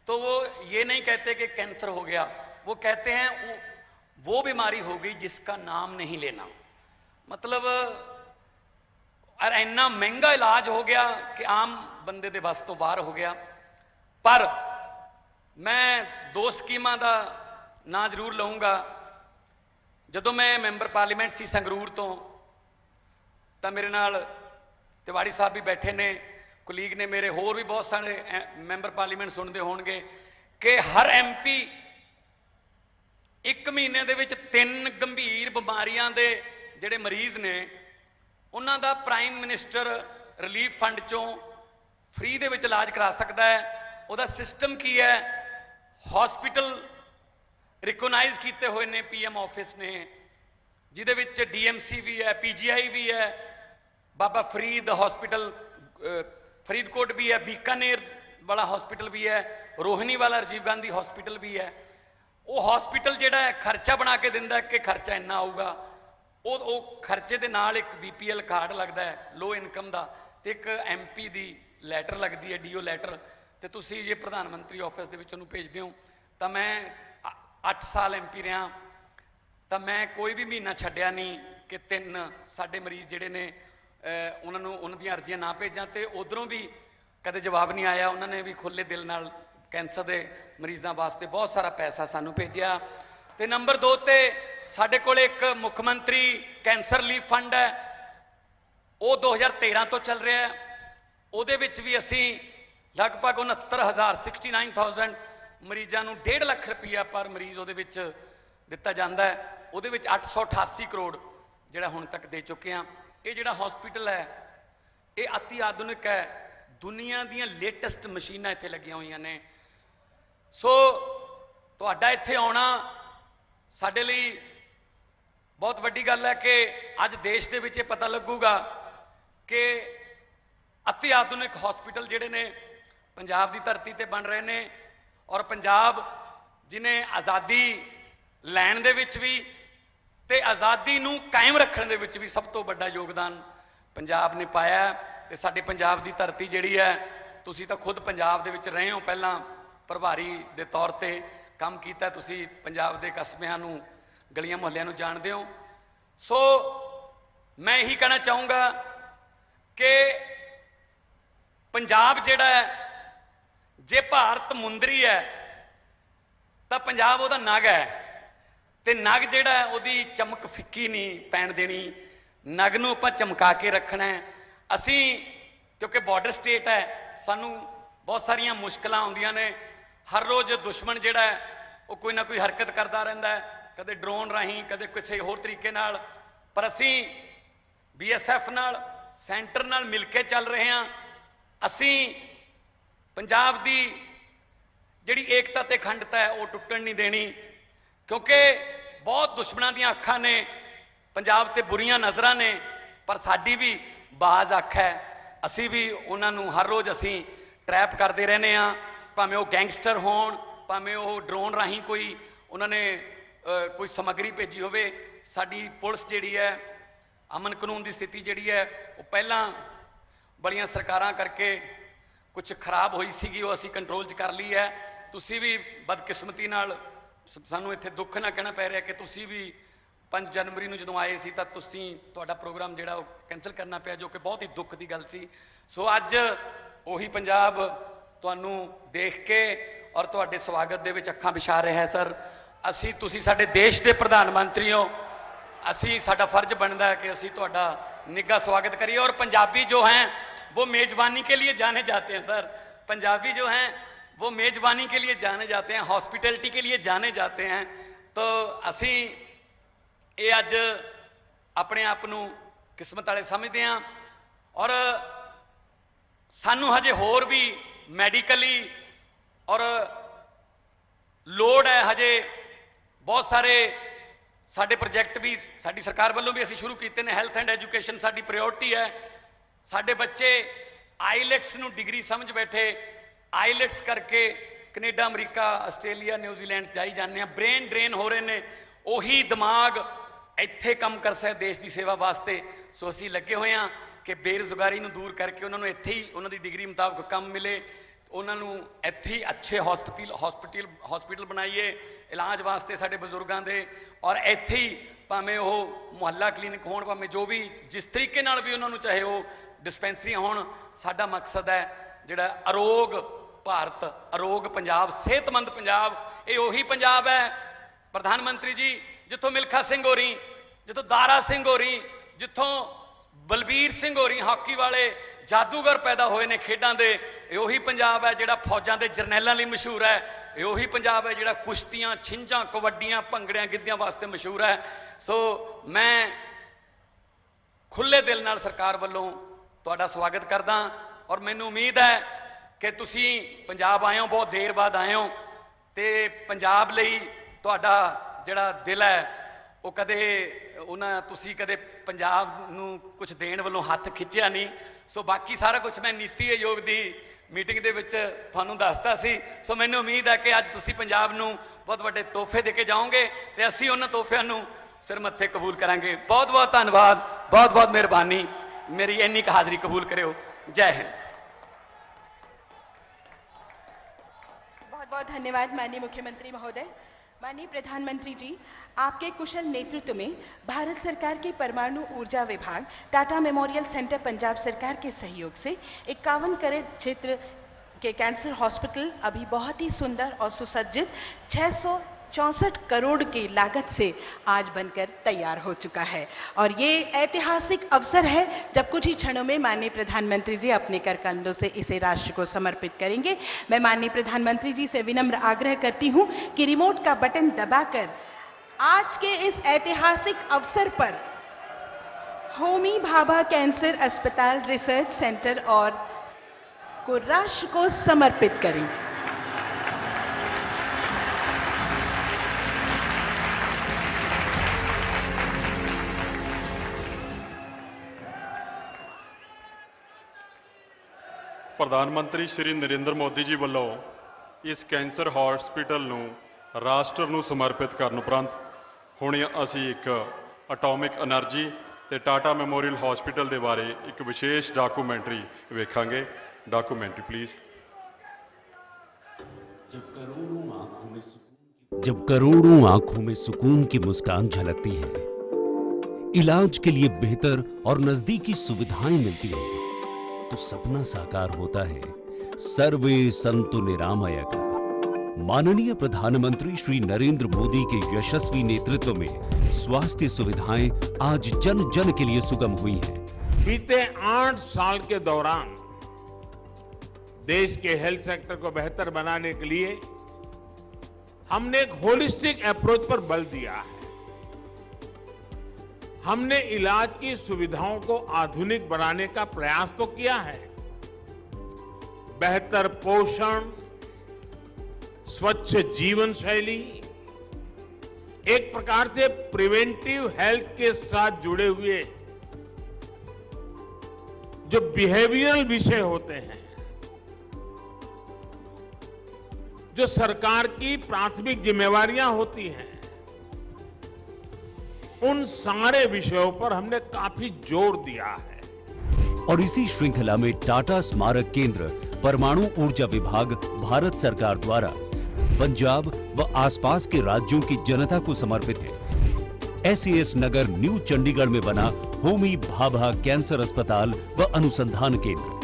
तो वो ये नहीं कहते कि कैंसर हो गया, वो कहते हैं वो बीमारी हो गई जिसका नाम नहीं लेना। मतलब और इन्ना महंगा इलाज हो गया कि आम बंदे दे बस तो बाहर हो गया। पर मैं दो स्कीमां दा ना जरूर लऊंगा। जदों मैं मैंबर पार्लीमेंट सी संगरूर तो मेरे नाल तिवाड़ी साहब भी बैठे ने, कुलीग ने मेरे, होर भी बहुत सारे मैंबर पार्लीमेंट सुनते होणगे कि हर MP एक महीने दे विच 3 गंभीर बीमारियां दे जिहड़े मरीज ने उन्हां the prime minister relief fund चों फ्री दे विच इलाज करा सकदा है। उहदा सिस्टम की है, हॉस्पिटल रिकोगनाइज किए हुए ने PM ऑफिस ने, जिहदे विच DMC भी है, PGI भी है, बाबा फरीद हॉस्पिटल फरीदकोट भी है, बीकानेर वाला हॉस्पिटल भी है, रोहिणी वाला राजीव गांधी हॉस्पिटल भी है। वो हॉस्पिटल जिहड़ा है खर्चा बना के दिंदा कि खर्चा इन्ना आऊगा, वो खर्चे दे नाल एक BPL कार्ड लगता है लो इनकम का, तो एक MP दी लैटर लगती है, DO लैटर, तो तुसीं जे प्रधानमंत्री ऑफिस दे विच उहनूं भेजदे हो। तो मैं 8 साल MP रहा, तो मैं कोई भी महीना छड्डिया नहीं कि 3 साडे मरीज जिहड़े ने उन्हां दी अर्जियां ना भेजां, तो उधरों भी कदे जवाब नहीं आया। उन्होंने भी खुले दिल नाल कैंसर के मरीजों वास्ते बहुत सारा पैसा सानू भेजिया। तो नंबर 2 ते साडे कोल एक मुख्यमंत्री कैंसर रिलीफ फंड है, वो 2013 तो चल रहा है। उहदे विच भी असी लगभग 69,000 मरीजों को 1.5 लाख रुपया पर मरीज उहदे विच दिता जाता है। उहदे विच 888 करोड़ जिहड़ा हुण तक दे चुके हैं। ये जिहड़ा हॉस्पिटल है ये अति आधुनिक है, दुनिया दीयां लेटेस्ट मशीनां इत्थे लगियां होईयां ने। सो तुहाडा इत्थे आउणा साडे लई बहुत वड्डी गल है कि अज देश दे विच पता लगूगा कि अति आधुनिक हॉस्पिटल जिहड़े ने पंजाब दी धरती ते बन रहे ने, और पंजाब जिन्हें आज़ादी लैण दे विच भी ते आज़ादी नूं कायम रखण दे विच भी सब तो वड्डा योगदान पंजाब ने पाया। ते साडे पंजाब दी धरती जिहड़ी है, तुसीं तां खुद पंजाब दे विच रहे हो, पहलां प्रभारी दे तौर ते काम कीता, तुसीं पंजाब दे कस्बिਆਂ ਨੂੰ ਗਲੀਆਂ ਮੁਹੱਲਿਆਂ ਨੂੰ ਜਾਣਦੇ ਹੋ। ਸੋ ਮੈਂ ਇਹੀ ਕਹਿਣਾ ਚਾਹੂੰਗਾ ਕਿ ਪੰਜਾਬ ਜਿਹੜਾ ਹੈ, ਜੇ ਭਾਰਤ ਮੁੰਦਰੀ ਹੈ ਤਾਂ ਪੰਜਾਬ ਉਹਦਾ ਨਗ ਹੈ, ਤੇ ਨਗ ਜਿਹੜਾ ਹੈ ਉਹਦੀ ਚਮਕ ਫਿੱਕੀ ਨਹੀਂ ਪੈਣ ਦੇਣੀ, ਨਗ ਨੂੰ ਆਪਾਂ ਚਮਕਾ ਕੇ ਰੱਖਣਾ ਹੈ। ਅਸੀਂ ਕਿਉਂਕਿ ਬਾਰਡਰ ਸਟੇਟ ਹੈ, ਸਾਨੂੰ ਬਹੁਤ ਸਾਰੀਆਂ ਮੁਸ਼ਕਲਾਂ ਆਉਂਦੀਆਂ ਨੇ। ਹਰ ਰੋਜ਼ ਦੁਸ਼ਮਣ ਜਿਹੜਾ ਹੈ ਉਹ ਕੋਈ ਨਾ ਕੋਈ ਹਰਕਤ ਕਰਦਾ ਰਹਿੰਦਾ ਹੈ, ਕਦੇ ਡਰੋਨ ਰਾਹੀਂ, ਕਦੇ ਕਿਸੇ ਹੋਰ ਤਰੀਕੇ ਨਾਲ। ਪਰ ਅਸੀਂ BSF ਨਾਲ, ਸੈਂਟਰ ਨਾਲ ਮਿਲ ਕੇ ਚੱਲ ਰਹੇ ਹਾਂ। ਅਸੀਂ ਪੰਜਾਬ ਦੀ ਜਿਹੜੀ ਏਕਤਾ ਤੇ ਅਖੰਡਤਾ ਹੈ ਉਹ ਟੁੱਟਣ ਨਹੀਂ ਦੇਣੀ, ਕਿਉਂਕਿ ਬਹੁਤ ਦੁਸ਼ਮਣਾਂ ਦੀਆਂ ਅੱਖਾਂ ਨੇ ਪੰਜਾਬ ਤੇ, ਬੁਰੀਆਂ ਨਜ਼ਰਾਂ ਨੇ, ਪਰ ਸਾਡੀ ਵੀ ਬਾਜ਼ ਅੱਖ ਹੈ। ਅਸੀਂ ਵੀ ਉਹਨਾਂ ਨੂੰ ਹਰ ਰੋਜ਼ ਅਸੀਂ ਟਰੈਪ ਕਰਦੇ ਰਹਿੰਦੇ ਹਾਂ, ਭਾਵੇਂ ਉਹ ਗੈਂਗਸਟਰ ਹੋਣ, ਭਾਵੇਂ ਉਹ ਡਰੋਨ ਰਾਹੀਂ ਕੋਈ ਉਹਨਾਂ ਨੇ ਕੋਈ ਸਮੱਗਰੀ ਭੇਜੀ ਹੋਵੇ। ਸਾਡੀ ਪੁਲਿਸ ਜਿਹੜੀ ਹੈ, ਅਮਨ ਕਾਨੂੰਨ ਦੀ ਸਥਿਤੀ ਜਿਹੜੀ ਹੈ ਉਹ ਪਹਿਲਾਂ ਬੜੀਆਂ ਸਰਕਾਰਾਂ ਕਰਕੇ ਕੁਝ ਖਰਾਬ ਹੋਈ ਸੀਗੀ, ਉਹ ਅਸੀਂ ਕੰਟਰੋਲ 'ਚ ਕਰ ਲਈ ਹੈ। ਤੁਸੀਂ ਵੀ ਬਦਕਿਸਮਤੀ ਨਾਲ ਸਾਨੂੰ ਇੱਥੇ ਦੁੱਖ ਨਾ ਕਹਿਣਾ ਪੈ ਰਿਹਾ ਕਿ ਤੁਸੀਂ ਵੀ 5 ਜਨਵਰੀ ਨੂੰ ਜਦੋਂ ਆਏ ਸੀ ਤਾਂ ਤੁਹਾਡਾ ਪ੍ਰੋਗਰਾਮ ਜਿਹੜਾ ਉਹ ਕੈਂਸਲ ਕਰਨਾ ਪਿਆ, ਜੋ ਕਿ ਬਹੁਤ ਹੀ ਦੁੱਖ ਦੀ ਗੱਲ ਸੀ। ਸੋ ਅੱਜ ਉਹੀ ਪੰਜਾਬ ਤੁਹਾਨੂੰ ਦੇਖ ਕੇ ਔਰ ਤੁਹਾਡੇ ਸਵਾਗਤ ਦੇ ਵਿੱਚ ਅੱਖਾਂ ਵਿਛਾ ਰਿਹਾ ਹੈ। ਸਰ, ਤੁਸੀਂ ਸਾਡੇ ਦੇਸ਼ ਦੇ ਪ੍ਰਧਾਨ ਮੰਤਰੀ ਹੋ, ਸਾਡਾ फर्ज बनता है कि ਅਸੀਂ ਤੁਹਾਡਾ ਨਿੱਘਾ स्वागत करिए। और पंजाबी जो हैं वो मेज़बानी के लिए जाने जाते हैं। सर, पंजाबी जो हैं वो मेज़बानी के लिए जाने जाते हैं, हॉस्पिटैलिटी के लिए जाने जाते हैं। तो ਅਸੀਂ ਇਹ ਅੱਜ ਆਪਣੇ ਆਪ ਨੂੰ ਕਿਸਮਤ ਵਾਲੇ ਸਮਝਦੇ ਹਾਂ। ਔਰ ਸਾਨੂੰ ਹਜੇ ਹੋਰ ਵੀ ਮੈਡੀਕਲੀ ਔਰ ਲੋੜ ਹੈ, ਹਜੇ ਬਹੁਤ ਸਾਰੇ ਸਾਡੇ ਪ੍ਰੋਜੈਕਟ ਵੀ ਸਾਡੀ ਸਰਕਾਰ ਵੱਲੋਂ ਵੀ ਅਸੀਂ ਸ਼ੁਰੂ ਕੀਤੇ ਨੇ। ਹੈਲਥ ਐਂਡ ਐਜੂਕੇਸ਼ਨ ਸਾਡੀ ਪ੍ਰਾਇੋਰਟੀ ਹੈ। ਸਾਡੇ ਬੱਚੇ ਆਈਲੈਟਸ ਨੂੰ ਡਿਗਰੀ ਸਮਝ ਬੈਠੇ, ਆਈਲੈਟਸ ਕਰਕੇ ਕੈਨੇਡਾ, ਅਮਰੀਕਾ, ਆਸਟ੍ਰੇਲੀਆ, ਨਿਊਜ਼ੀਲੈਂਡ ਜਾਈ ਜਾਂਦੇ ਆ। ਬ੍ਰੇਨ ਡਰੇਨ ਹੋ ਰਹੇ ਨੇ, ਉਹੀ ਦਿਮਾਗ ਇੱਥੇ ਕੰਮ ਕਰ ਸਕਦਾ ਦੇਸ਼ ਦੀ ਸੇਵਾ ਵਾਸਤੇ। ਸੋ ਅਸੀਂ ਲੱਗੇ ਹੋਏ ਹਾਂ ਕਿ ਬੇਰੁਜ਼ਗਾਰੀ ਨੂੰ ਦੂਰ ਕਰਕੇ ਉਹਨਾਂ ਨੂੰ ਇੱਥੇ ਹੀ ਉਹਨਾਂ ਦੀ ਡਿਗਰੀ ਮੁਤਾਬਕ ਕੰਮ ਮਿਲੇ, ਉਹਨਾਂ ਨੂੰ ਇੱਥੇ ਹੀ ਅੱਛੇ ਹਸਪੀਟਲ ਬਣਾਈਏ ਇਲਾਜ ਵਾਸਤੇ ਸਾਡੇ ਬਜ਼ੁਰਗਾਂ ਦੇ। ਔਰ ਇੱਥੇ ਹੀ ਭਾਵੇਂ ਉਹ ਮੁਹੱਲਾ ਕਲੀਨਿਕ ਹੋਣ, ਭਾਵੇਂ ਜੋ ਵੀ ਜਿਸ ਤਰੀਕੇ ਨਾਲ ਵੀ ਉਹਨਾਂ ਨੂੰ ਚਾਹੇ ਉਹ ਡਿਸਪੈਂਸਰੀਆਂ ਹੋਣ। ਸਾਡਾ ਮਕਸਦ ਹੈ ਜਿਹੜਾ ਅਰੋਗ ਭਾਰਤ, ਅਰੋਗ ਪੰਜਾਬ, ਸਿਹਤਮੰਦ ਪੰਜਾਬ। ਇਹ ਉਹੀ ਪੰਜਾਬ ਹੈ ਪ੍ਰਧਾਨ ਮੰਤਰੀ ਜੀ ਜਿੱਥੋਂ ਮਿਲਖਾ ਸਿੰਘ ਹੋਰੀ, ਜਿੱਥੋਂ ਦਾਰਾ ਸਿੰਘ ਹੋਰੀ, ਜਿੱਥੋਂ ਬਲਬੀਰ ਸਿੰਘ ਹੋਰੀ ਹਾਕੀ ਵਾਲੇ ਜਾਦੂਗਰ ਪੈਦਾ ਹੋਏ ਨੇ ਖੇਡਾਂ ਦੇ। ਇਹ ਉਹੀ ਪੰਜਾਬ ਹੈ ਜਿਹੜਾ ਫੌਜਾਂ ਦੇ ਜਰਨੈਲਾਂ ਲਈ ਮਸ਼ਹੂਰ ਹੈ। ਇਹ ਉਹੀ ਪੰਜਾਬ ਹੈ ਜਿਹੜਾ ਕੁਸ਼ਤੀਆਂ, ਛਿੰਝਾਂ, ਕਬੱਡੀਆਂ, ਭੰਗੜਿਆਂ, ਗਿੱਧਿਆਂ ਵਾਸਤੇ ਮਸ਼ਹੂਰ ਹੈ। ਸੋ ਮੈਂ ਖੁੱਲੇ ਦਿਲ ਨਾਲ ਸਰਕਾਰ ਵੱਲੋਂ ਤੁਹਾਡਾ ਸਵਾਗਤ ਕਰਦਾ। ਔਰ ਮੈਨੂੰ ਉਮੀਦ ਹੈ ਕਿ ਤੁਸੀਂ ਪੰਜਾਬ ਆਏ ਹੋ, ਬਹੁਤ ਦੇਰ ਬਾਅਦ ਆਏ ਹੋ, ਤੇ ਪੰਜਾਬ ਲਈ ਤੁਹਾਡਾ ਜਿਹੜਾ ਦਿਲ ਹੈ ਉਹ ਤੁਸੀਂ ਕਦੇ ਪੰਜਾਬ ਨੂੰ ਕੁਝ ਦੇਣ ਵੱਲੋਂ ਹੱਥ ਖਿੱਚਿਆ ਨਹੀਂ। ਸੋ ਬਾਕੀ ਸਾਰਾ ਕੁਝ ਮੈਂ ਨੀਤੀ ਆਯੋਗ ਦੀ ਮੀਟਿੰਗ ਦੇ ਵਿੱਚ ਤੁਹਾਨੂੰ ਦੱਸਤਾ ਸੀ। ਸੋ ਮੈਨੂੰ ਉਮੀਦ ਹੈ ਕਿ ਅੱਜ ਤੁਸੀਂ ਪੰਜਾਬ ਨੂੰ ਬਹੁਤ ਵੱਡੇ ਤੋਹਫੇ ਦੇ ਕੇ ਜਾਓਗੇ ਤੇ ਅਸੀਂ ਉਹਨਾਂ ਤੋਹਫਿਆਂ ਨੂੰ ਸਿਰ ਮੱਥੇ ਕਬੂਲ ਕਰਾਂਗੇ। ਬਹੁਤ ਬਹੁਤ ਧੰਨਵਾਦ, ਬਹੁਤ ਬਹੁਤ ਮਿਹਰਬਾਨੀ, ਮੇਰੀ ਇੰਨੀ ਕੁ ਹਾਜ਼ਰੀ ਕਬੂਲ ਕਰਿਓ। ਜੈ ਹਿੰਦ। बहुत बहुत धन्यवाद माननीय मुख्यमंत्री महोदय। माननीय प्रधानमंत्री जी, आपके कुशल नेतृत्व में भारत सरकार के परमाणु ऊर्जा विभाग, टाटा मेमोरियल सेंटर पंजाब सरकार के सहयोग से 51 करोड़ क्षेत्र के कैंसर हॉस्पिटल अभी बहुत ही सुंदर और सुसज्जित 664 करोड़ की लागत से आज बनकर तैयार हो चुका है। और ये ऐतिहासिक अवसर है जब कुछ ही क्षणों में माननीय प्रधानमंत्री जी अपने कर कमलों से इसे राष्ट्र को समर्पित करेंगे। मैं माननीय प्रधानमंत्री जी से विनम्र आग्रह करती हूं कि रिमोट का बटन दबाकर आज के इस ऐतिहासिक अवसर पर होमी भाभा कैंसर अस्पताल रिसर्च सेंटर और को राष्ट्र को समर्पित करें। ਪ੍ਰਧਾਨ ਮੰਤਰੀ ਸ਼੍ਰੀ ਨਰਿੰਦਰ ਮੋਦੀ ਜੀ ਵੱਲੋਂ ਇਸ ਕੈਂਸਰ ਹਸਪੀਟਲ ਨੂੰ ਰਾਸ਼ਟਰ ਨੂੰ ਸਮਰਪਿਤ ਕਰਨ ਉਪਰੰਤ ਹੁਣ ਅਸੀਂ ਇੱਕ ਐਟੋਮਿਕ એનર્ਜੀ ਤੇ ਟਾਟਾ ਮੈਮੋਰੀਅਲ ਹਸਪੀਟਲ ਦੇ ਬਾਰੇ ਇੱਕ ਵਿਸ਼ੇਸ਼ ਡਾਕੂਮੈਂਟਰੀ ਵੇਖਾਂਗੇ। Documentary please. जब करोड़ों आंखों में सुकून की जब करोड़ों आंखों में सुकून की मुस्कान झलकती है, इलाज के लिए बेहतर और नजदीकी सुविधाएं मिलती हैं, तो सपना साकार होता है सर्वे संतु निरामय का। माननीय प्रधानमंत्री श्री नरेंद्र मोदी के यशस्वी नेतृत्व में स्वास्थ्य सुविधाएं आज जन जन के लिए सुगम हुई हैं। बीते 8 साल के दौरान देश के हेल्थ सेक्टर को बेहतर बनाने के लिए हमने एक होलिस्टिक अप्रोच पर बल दिया है। हमने इलाज की सुविधाओं को आधुनिक बनाने का प्रयास तो किया है। बेहतर पोषण, स्वच्छ जीवन शैली, एक प्रकार से प्रिवेंटिव हेल्थ के साथ जुड़े हुए जो बिहेवियरल विषय होते हैं, जो सरकार की प्राथमिक जिम्मेवारियां होती हैं, उन सारे विषयों पर हमने काफी जोर दिया है। और इसी श्रृंखला में टाटा स्मारक केंद्र परमाणु ऊर्जा विभाग भारत सरकार द्वारा पंजाब व आसपास के राज्यों की जनता को समर्पित है। एसएएस नगर न्यू चंडीगढ़ में बना होमी भाभा कैंसर अस्पताल व अनुसंधान केंद्र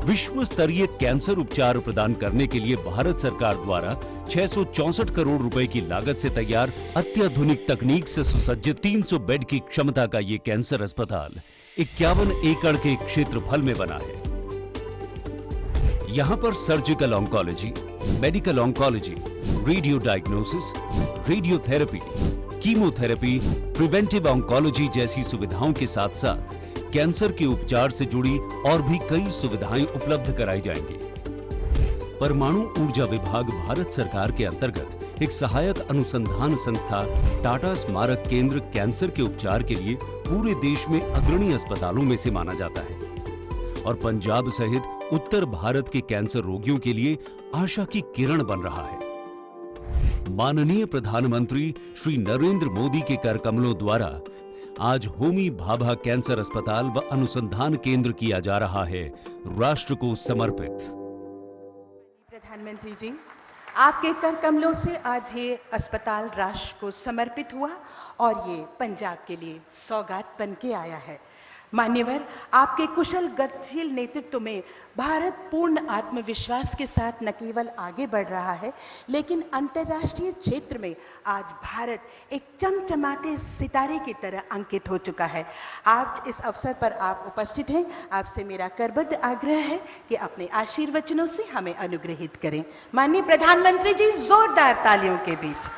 विश्व स्तरीय कैंसर उपचार प्रदान करने के लिए भारत सरकार द्वारा 664 करोड़ रुपए की लागत से तैयार अत्याधुनिक तकनीक से सुसज्जित 300 बेड की क्षमता का ये कैंसर अस्पताल 51 एकड़ के क्षेत्रफल में बना है। यहां पर surgical oncology, medical oncology, radio diagnosis, radiotherapy, chemotherapy, preventive oncology जैसी सुविधाओं के साथ साथ कैंसर के उपचार से जुड़ी और भी कई सुविधाएं उपलब्ध कराई जाएंगी। परमाणु ऊर्जा विभाग भारत सरकार के अंतर्गत एक सहायक अनुसंधान संस्था टाटा स्मारक केंद्र कैंसर के उपचार के लिए पूरे देश में अग्रणी अस्पतालों में से माना जाता है और पंजाब सहित उत्तर भारत के कैंसर रोगियों के लिए आशा की किरण बन रहा है। माननीय प्रधानमंत्री श्री नरेंद्र मोदी के कर कमलों द्वारा आज होमी भाभा कैंसर अस्पताल व अनुसंधान केंद्र किया जा रहा है राष्ट्र को समर्पित। प्रधानमंत्री जी, आपके कर कमलों से आज ये अस्पताल राष्ट्र को समर्पित हुआ और ये पंजाब के लिए सौगात बन के आया है। मान्यवर, आपके कुशल गतिशील नेतृत्व में भारत पूर्ण आत्मविश्वास के साथ न केवल आगे बढ़ रहा है, लेकिन अंतर्राष्ट्रीय क्षेत्र में आज भारत एक चमचमाते सितारे की तरह अंकित हो चुका है। आज इस अवसर पर आप उपस्थित हैं, आपसे मेरा करबद्ध आग्रह है कि अपने आशीर्वचनों से हमें अनुग्रहित करें। माननीय प्रधानमंत्री जी, जोरदार तालियों के बीच।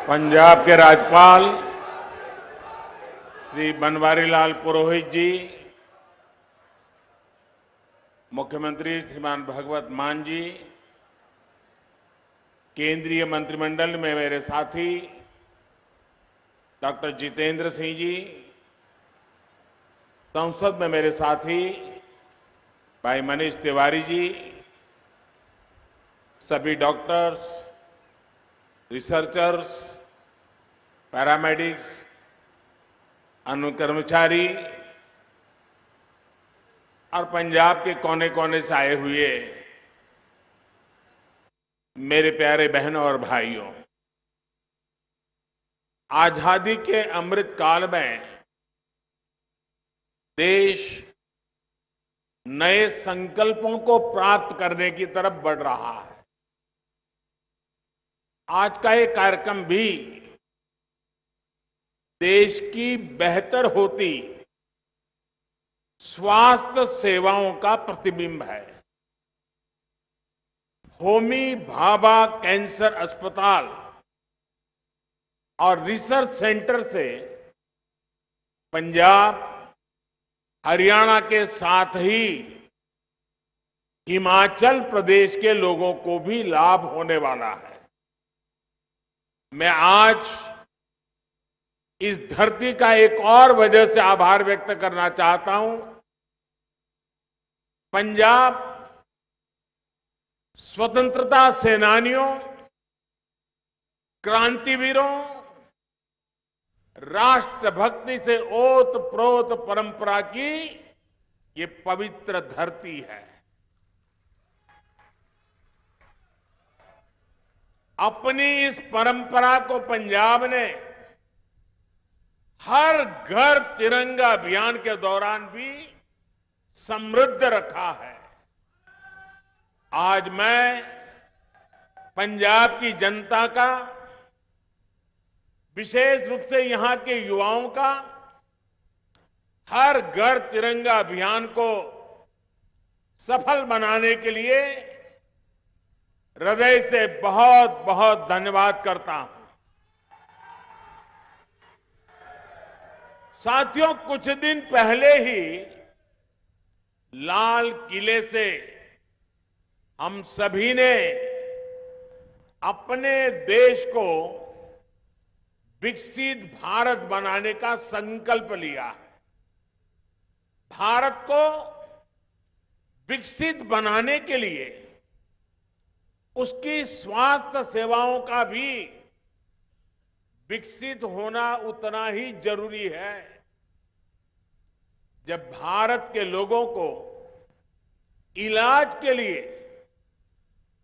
पंजाब के राज्यपाल श्री बनवारी लाल पुरोहित जी, मुख्यमंत्री श्रीमान भगवत मान जी, केंद्रीय मंत्रिमंडल में मेरे साथी डॉक्टर जितेंद्र सिंह जी, संसद में मेरे साथी भाई मनीष तिवारी जी, सभी डॉक्टर्स, रिसर्चर्स, पैरामेडिक्स, अनुकर्मचारी और पंजाब के कोने कोने से आए हुए मेरे प्यारे बहनों और भाइयों, आजादी के अमृत काल में देश नए संकल्पों को प्राप्त करने की तरफ बढ़ रहा है। आज का ये कार्यक्रम भी देश की बेहतर होती स्वास्थ्य सेवाओं का प्रतिबिंब है। होमी भाभा कैंसर अस्पताल और रिसर्च सेंटर से पंजाब, हरियाणा के साथ ही हिमाचल प्रदेश के लोगों को भी लाभ होने वाला है। मैं आज इस धरती का एक और वजह से आभार व्यक्त करना चाहता हूं। पंजाब स्वतंत्रता सेनानियों, क्रांतिवीरों राष्ट्रभक्ति से ओत-प्रोत परंपरा की ये पवित्र धरती है। अपनी इस परंपरा को पंजाब ने हर घर तिरंगा अभियान के दौरान भी समृद्ध रखा है। आज मैं पंजाब की जनता का, विशेष रूप से यहां के युवाओं का हर घर तिरंगा अभियान को सफल बनाने के लिए हृदय से बहुत बहुत धन्यवाद करता हूं। साथियों, कुछ दिन पहले ही लाल किले से हम सभी ने अपने देश को विकसित भारत बनाने का संकल्प लिया है। भारत को विकसित बनाने के लिए उसकी स्वास्थ्य सेवाओं का भी विकसित होना उतना ही जरूरी है। जब भारत के लोगों को इलाज के लिए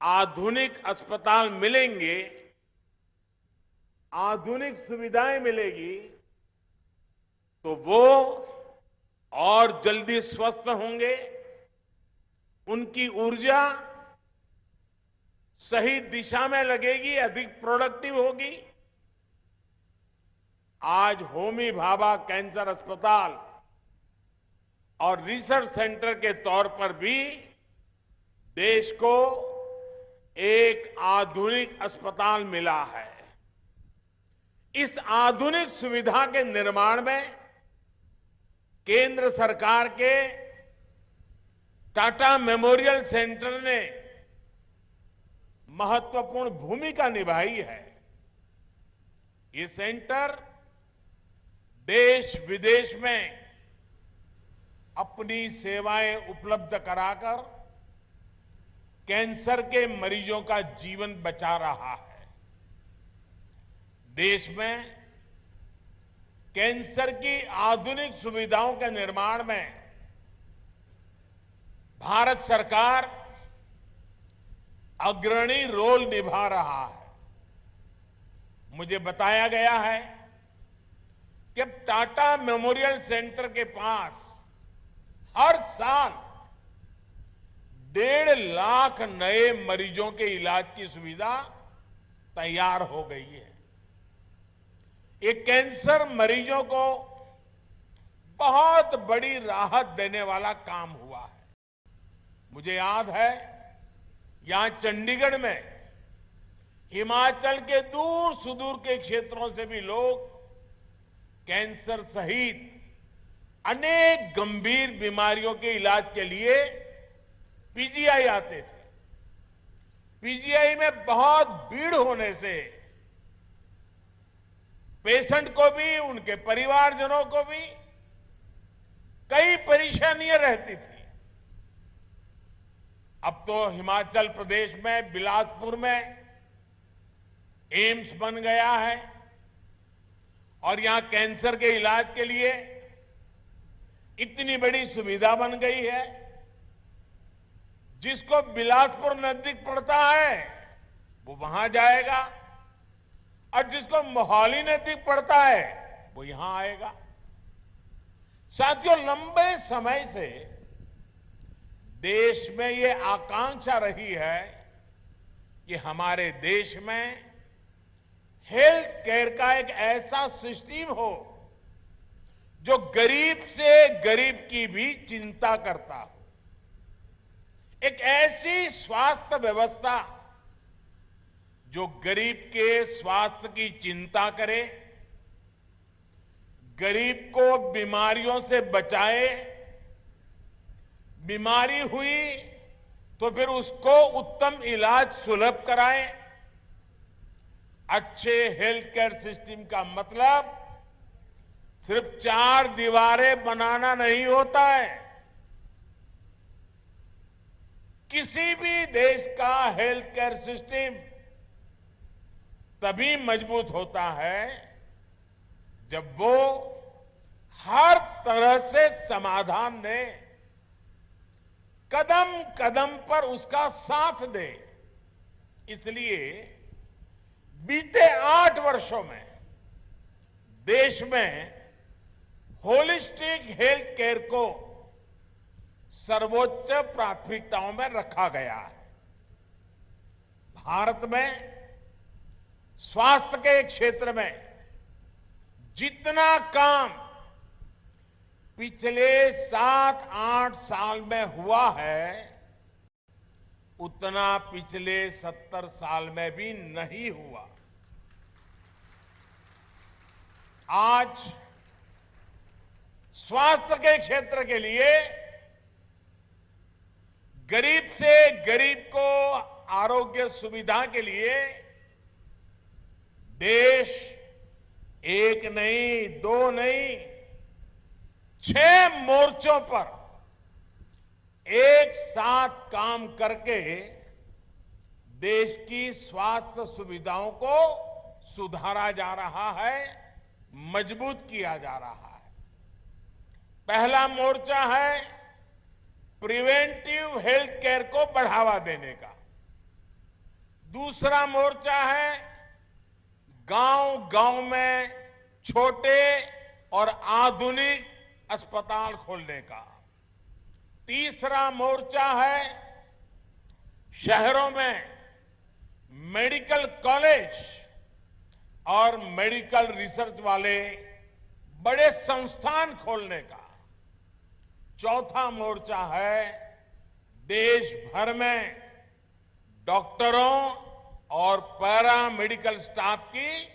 आधुनिक अस्पताल मिलेंगे, आधुनिक सुविधाएं मिलेगी, तो वो और जल्दी स्वस्थ होंगे, उनकी ऊर्जा सही दिशा में लगेगी, अधिक प्रोडक्टिव होगी। आज होमी भाभा कैंसर अस्पताल और रिसर्च सेंटर के तौर पर भी देश को एक आधुनिक अस्पताल मिला है। इस आधुनिक सुविधा के निर्माण में केंद्र सरकार के टाटा मेमोरियल सेंटर ने महत्वपूर्ण भूमिका निभाई है। ये सेंटर देश विदेश में अपनी सेवाएं उपलब्ध कराकर कैंसर के मरीजों का जीवन बचा रहा है। देश में कैंसर की आधुनिक सुविधाओं के निर्माण में भारत सरकार अग्रणी रोल निभा रहा है। मुझे बताया गया है कि टाटा मेमोरियल सेंटर के पास हर साल 1.5 लाख नए मरीजों के इलाज की सुविधा तैयार हो गई है। ये कैंसर मरीजों को बहुत बड़ी राहत देने वाला काम हुआ है। मुझे याद है, यहां चंडीगढ़ में हिमाचल के दूर सुदूर के क्षेत्रों से भी लोग कैंसर सहित अनेक गंभीर बीमारियों के इलाज के लिए पीजीआई आते थे। पीजीआई में बहुत भीड़ होने से पेशेंट को भी, उनके परिवारजनों को भी कई परेशानियां रहती थी। अब तो हिमाचल प्रदेश में बिलासपुर में एम्स बन गया है और यहां कैंसर के इलाज के लिए इतनी बड़ी सुविधा बन गई है। जिसको बिलासपुर नजदीक पड़ता है वो वहां जाएगा और जिसको मोहाली नजदीक पड़ता है वो यहां आएगा। साथियों, लंबे समय से देश में ये आकांक्षा रही है कि हमारे देश में हेल्थ केयर का एक ऐसा सिस्टम हो जो गरीब से गरीब की भी चिंता करता हो। एक ऐसी स्वास्थ्य व्यवस्था जो गरीब के स्वास्थ्य की चिंता करे, गरीब को बीमारियों से बचाए, बीमारी हुई तो फिर उसको उत्तम इलाज सुलभ कराए। अच्छे हेल्थ केयर सिस्टम का मतलब सिर्फ 4 दीवारें बनाना नहीं होता है। किसी भी देश का हेल्थ केयर सिस्टम तभी मजबूत होता है जब वो हर तरह से समाधान दे, कदम कदम पर उसका साथ दे। इसलिए बीते 8 वर्षों में देश में होलिस्टिक हेल्थ केयर को सर्वोच्च प्राथमिकताओं में रखा गया है। भारत में स्वास्थ्य के क्षेत्र में जितना काम पिछले 7-8 साल में हुआ है, उतना पिछले 70 साल में भी नहीं हुआ। आज स्वास्थ्य के क्षेत्र के लिए गरीब से गरीब को आरोग्य सुविधा के लिए देश एक नहीं, 2 नहीं, 6 मोर्चों पर एक साथ काम करके देश की स्वास्थ्य सुविधाओं को सुधारा जा रहा है, मजबूत किया जा रहा है। पहला मोर्चा है प्रिवेंटिव हेल्थ केयर को बढ़ावा देने का। दूसरा मोर्चा है गांव-गांव में छोटे और आधुनिक अस्पताल खोलने का। तीसरा मोर्चा है शहरों में मेडिकल कॉलेज और मेडिकल रिसर्च वाले बड़े संस्थान खोलने का। चौथा मोर्चा है देश भर में डॉक्टरों और पैरा मेडिकल स्टाफ की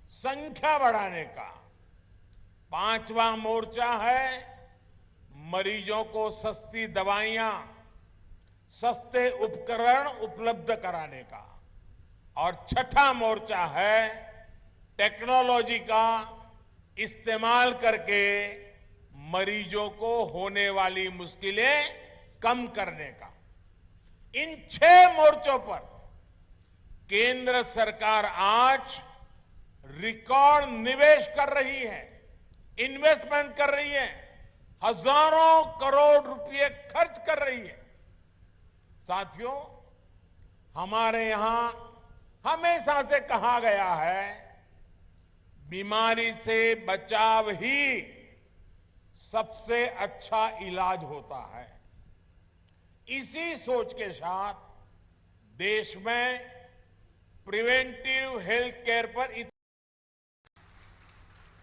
संख्या बढ़ाने का। पांचवा मोर्चा है मरीजों को सस्ती दवाइयां, सस्ते उपकरण उपलब्ध कराने का। और छठा मोर्चा है टेक्नोलॉजी का इस्तेमाल करके मरीजों को होने वाली मुश्किलें कम करने का। इन 6 मोर्चों पर केंद्र सरकार आज रिकॉर्ड निवेश कर रही है, इन्वेस्टमेंट कर रही है, हजारों करोड़ रुपए खर्च कर रही है। साथियों, हमारे यहां हमेशा से कहा गया है, बीमारी से बचाव ही सबसे अच्छा इलाज होता है। इसी सोच के साथ देश में प्रिवेंटिव हेल्थ केयर पर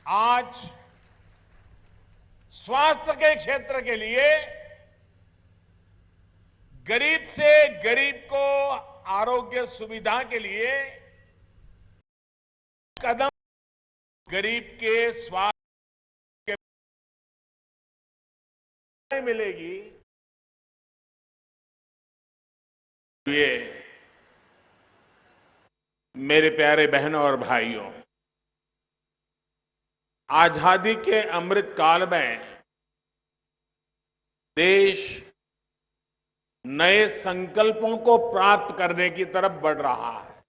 आज स्वास्थ्य के क्षेत्र के लिए गरीब से गरीब को आरोग्य सुविधा के लिए कदम गरीब के स्वास्थ्य के मिलेगी। ये मेरे प्यारे बहनों और भाइयों, आजादी के अमृत काल में देश नए संकल्पों को प्राप्त करने की तरफ बढ़ रहा है।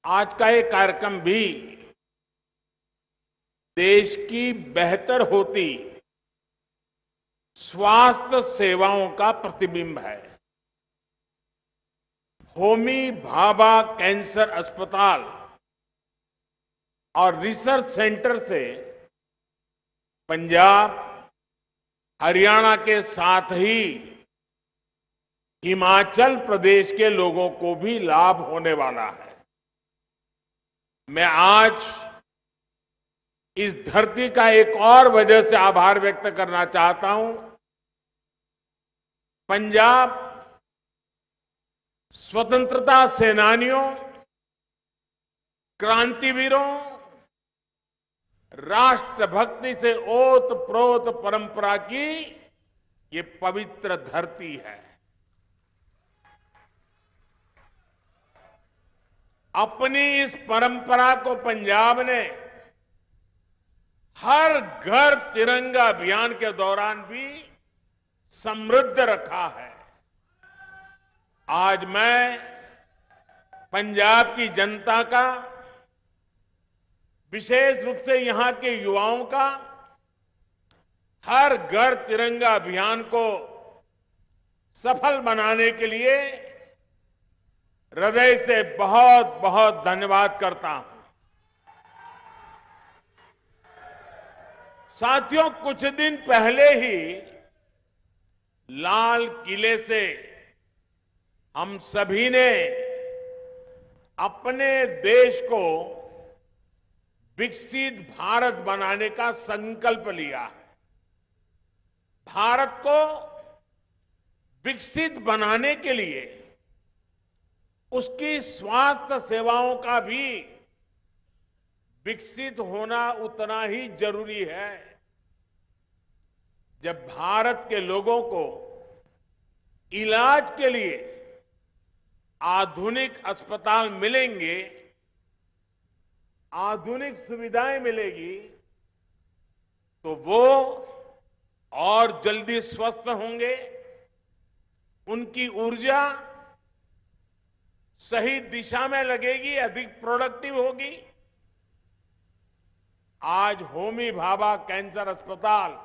आज का ये कार्यक्रम भी देश की बेहतर होती स्वास्थ्य सेवाओं का प्रतिबिंब है। होमी भाभा कैंसर अस्पताल और रिसर्च सेंटर से पंजाब, हरियाणा के साथ ही हिमाचल प्रदेश के लोगों को भी लाभ होने वाला है। मैं आज इस धरती का एक और वजह से आभार व्यक्त करना चाहता हूं। पंजाब स्वतंत्रता सेनानियों, क्रांतिवीरों, राष्ट्रभक्ति से ओत-प्रोत परंपरा की ये पवित्र धरती है। अपनी इस परंपरा को पंजाब ने हर घर तिरंगा अभियान के दौरान भी समृद्ध रखा है। आज मैं पंजाब की जनता का विशेष रूप से यहां के युवाओं का हर घर तिरंगा अभियान को सफल बनाने के लिए हृदय से बहुत बहुत धन्यवाद करता हूं। साथियों, कुछ दिन पहले ही लाल किले से हम सभी ने अपने देश को विकसित भारत बनाने का संकल्प लिया है। भारत को विकसित बनाने के लिए उसकी स्वास्थ्य सेवाओं का भी विकसित होना उतना ही जरूरी है। जब भारत के लोगों को इलाज के लिए आधुनिक अस्पताल मिलेंगे, आधुनिक सुविधाएं मिलेगी, तो वो और जल्दी स्वस्थ होंगे, उनकी ऊर्जा सही दिशा में लगेगी, अधिक प्रोडक्टिव होगी। आज होमी भाभा कैंसर अस्पताल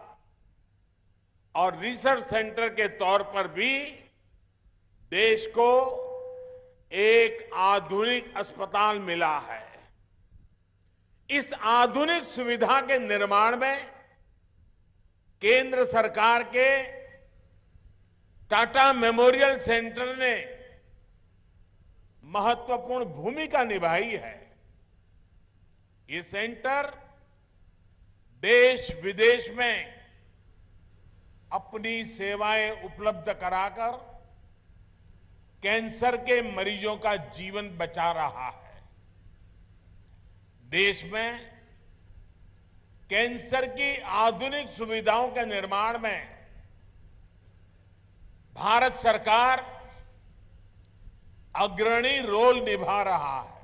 और रिसर्च सेंटर के तौर पर भी देश को एक आधुनिक अस्पताल मिला है। इस आधुनिक सुविधा के निर्माण में केंद्र सरकार के टाटा मेमोरियल सेंटर ने महत्वपूर्ण भूमिका निभाई है। ये सेंटर देश विदेश में अपनी सेवाएं उपलब्ध कराकर कैंसर के मरीजों का जीवन बचा रहा है। देश में कैंसर की आधुनिक सुविधाओं के निर्माण में भारत सरकार अग्रणी रोल निभा रहा है।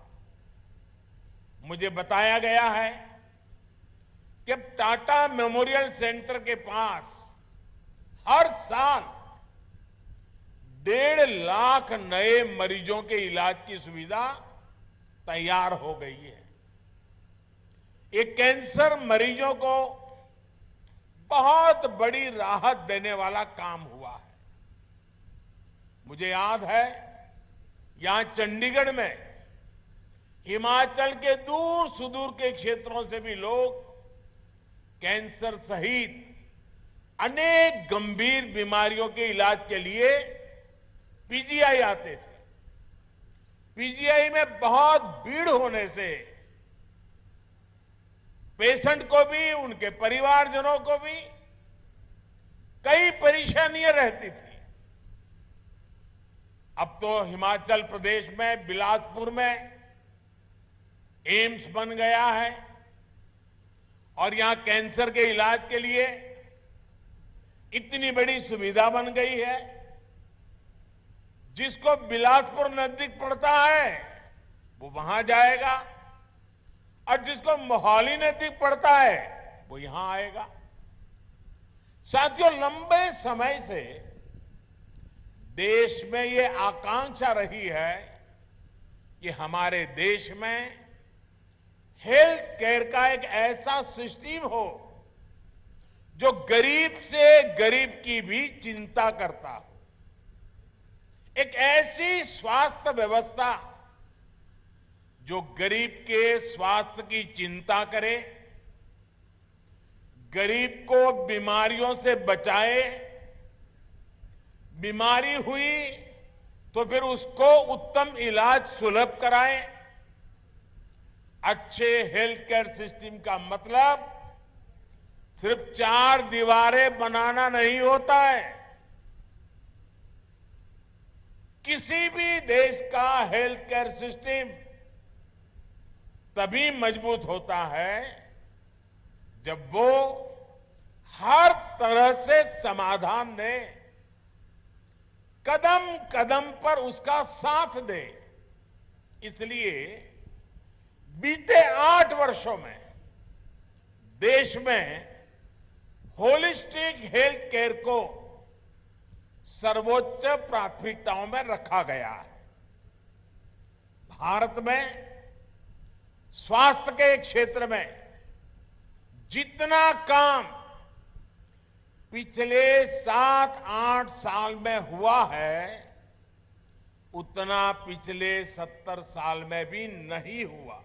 मुझे बताया गया है कि टाटा मेमोरियल सेंटर के पास हर साल 1.5 लाख नए मरीजों के इलाज की सुविधा तैयार हो गई है। ये कैंसर मरीजों को बहुत बड़ी राहत देने वाला काम हुआ है। मुझे याद है, यहां चंडीगढ़ में हिमाचल के दूर सुदूर के क्षेत्रों से भी लोग कैंसर सहित अनेक गंभीर बीमारियों के इलाज के लिए पीजीआई आते थे। पीजीआई में बहुत भीड़ होने से पेशेंट को भी, उनके परिवारजनों को भी कई परेशानियां रहती थी। अब तो हिमाचल प्रदेश में बिलासपुर में एम्स बन गया है और यहां कैंसर के इलाज के लिए इतनी बड़ी सुविधा बन गई है। जिसको बिलासपुर नजदीक पड़ता है वो वहां जाएगा और जिसको मोहाली नजदीक पड़ता है वो यहां आएगा। साथियों, लंबे समय से देश में ये आकांक्षा रही है कि हमारे देश में हेल्थ केयर का एक ऐसा सिस्टम हो जो गरीब से गरीब की भी चिंता करता हो। एक ऐसी स्वास्थ्य व्यवस्था जो गरीब के स्वास्थ्य की चिंता करे, गरीब को बीमारियों से बचाए, बीमारी हुई तो फिर उसको उत्तम इलाज सुलभ कराए। अच्छे हेल्थ केयर सिस्टम का मतलब सिर्फ 4 दीवारें बनाना नहीं होता है। किसी भी देश का हेल्थ केयर सिस्टम तभी मजबूत होता है जब वो हर तरह से समाधान दे, कदम कदम पर उसका साथ दे। इसलिए बीते 8 वर्षों में देश में होलिस्टिक हेल्थ केयर को सर्वोच्च प्राथमिकताओं में रखा गया है। भारत में स्वास्थ्य के क्षेत्र में जितना काम पिछले 7-8 साल में हुआ है, उतना पिछले 70 साल में भी नहीं हुआ।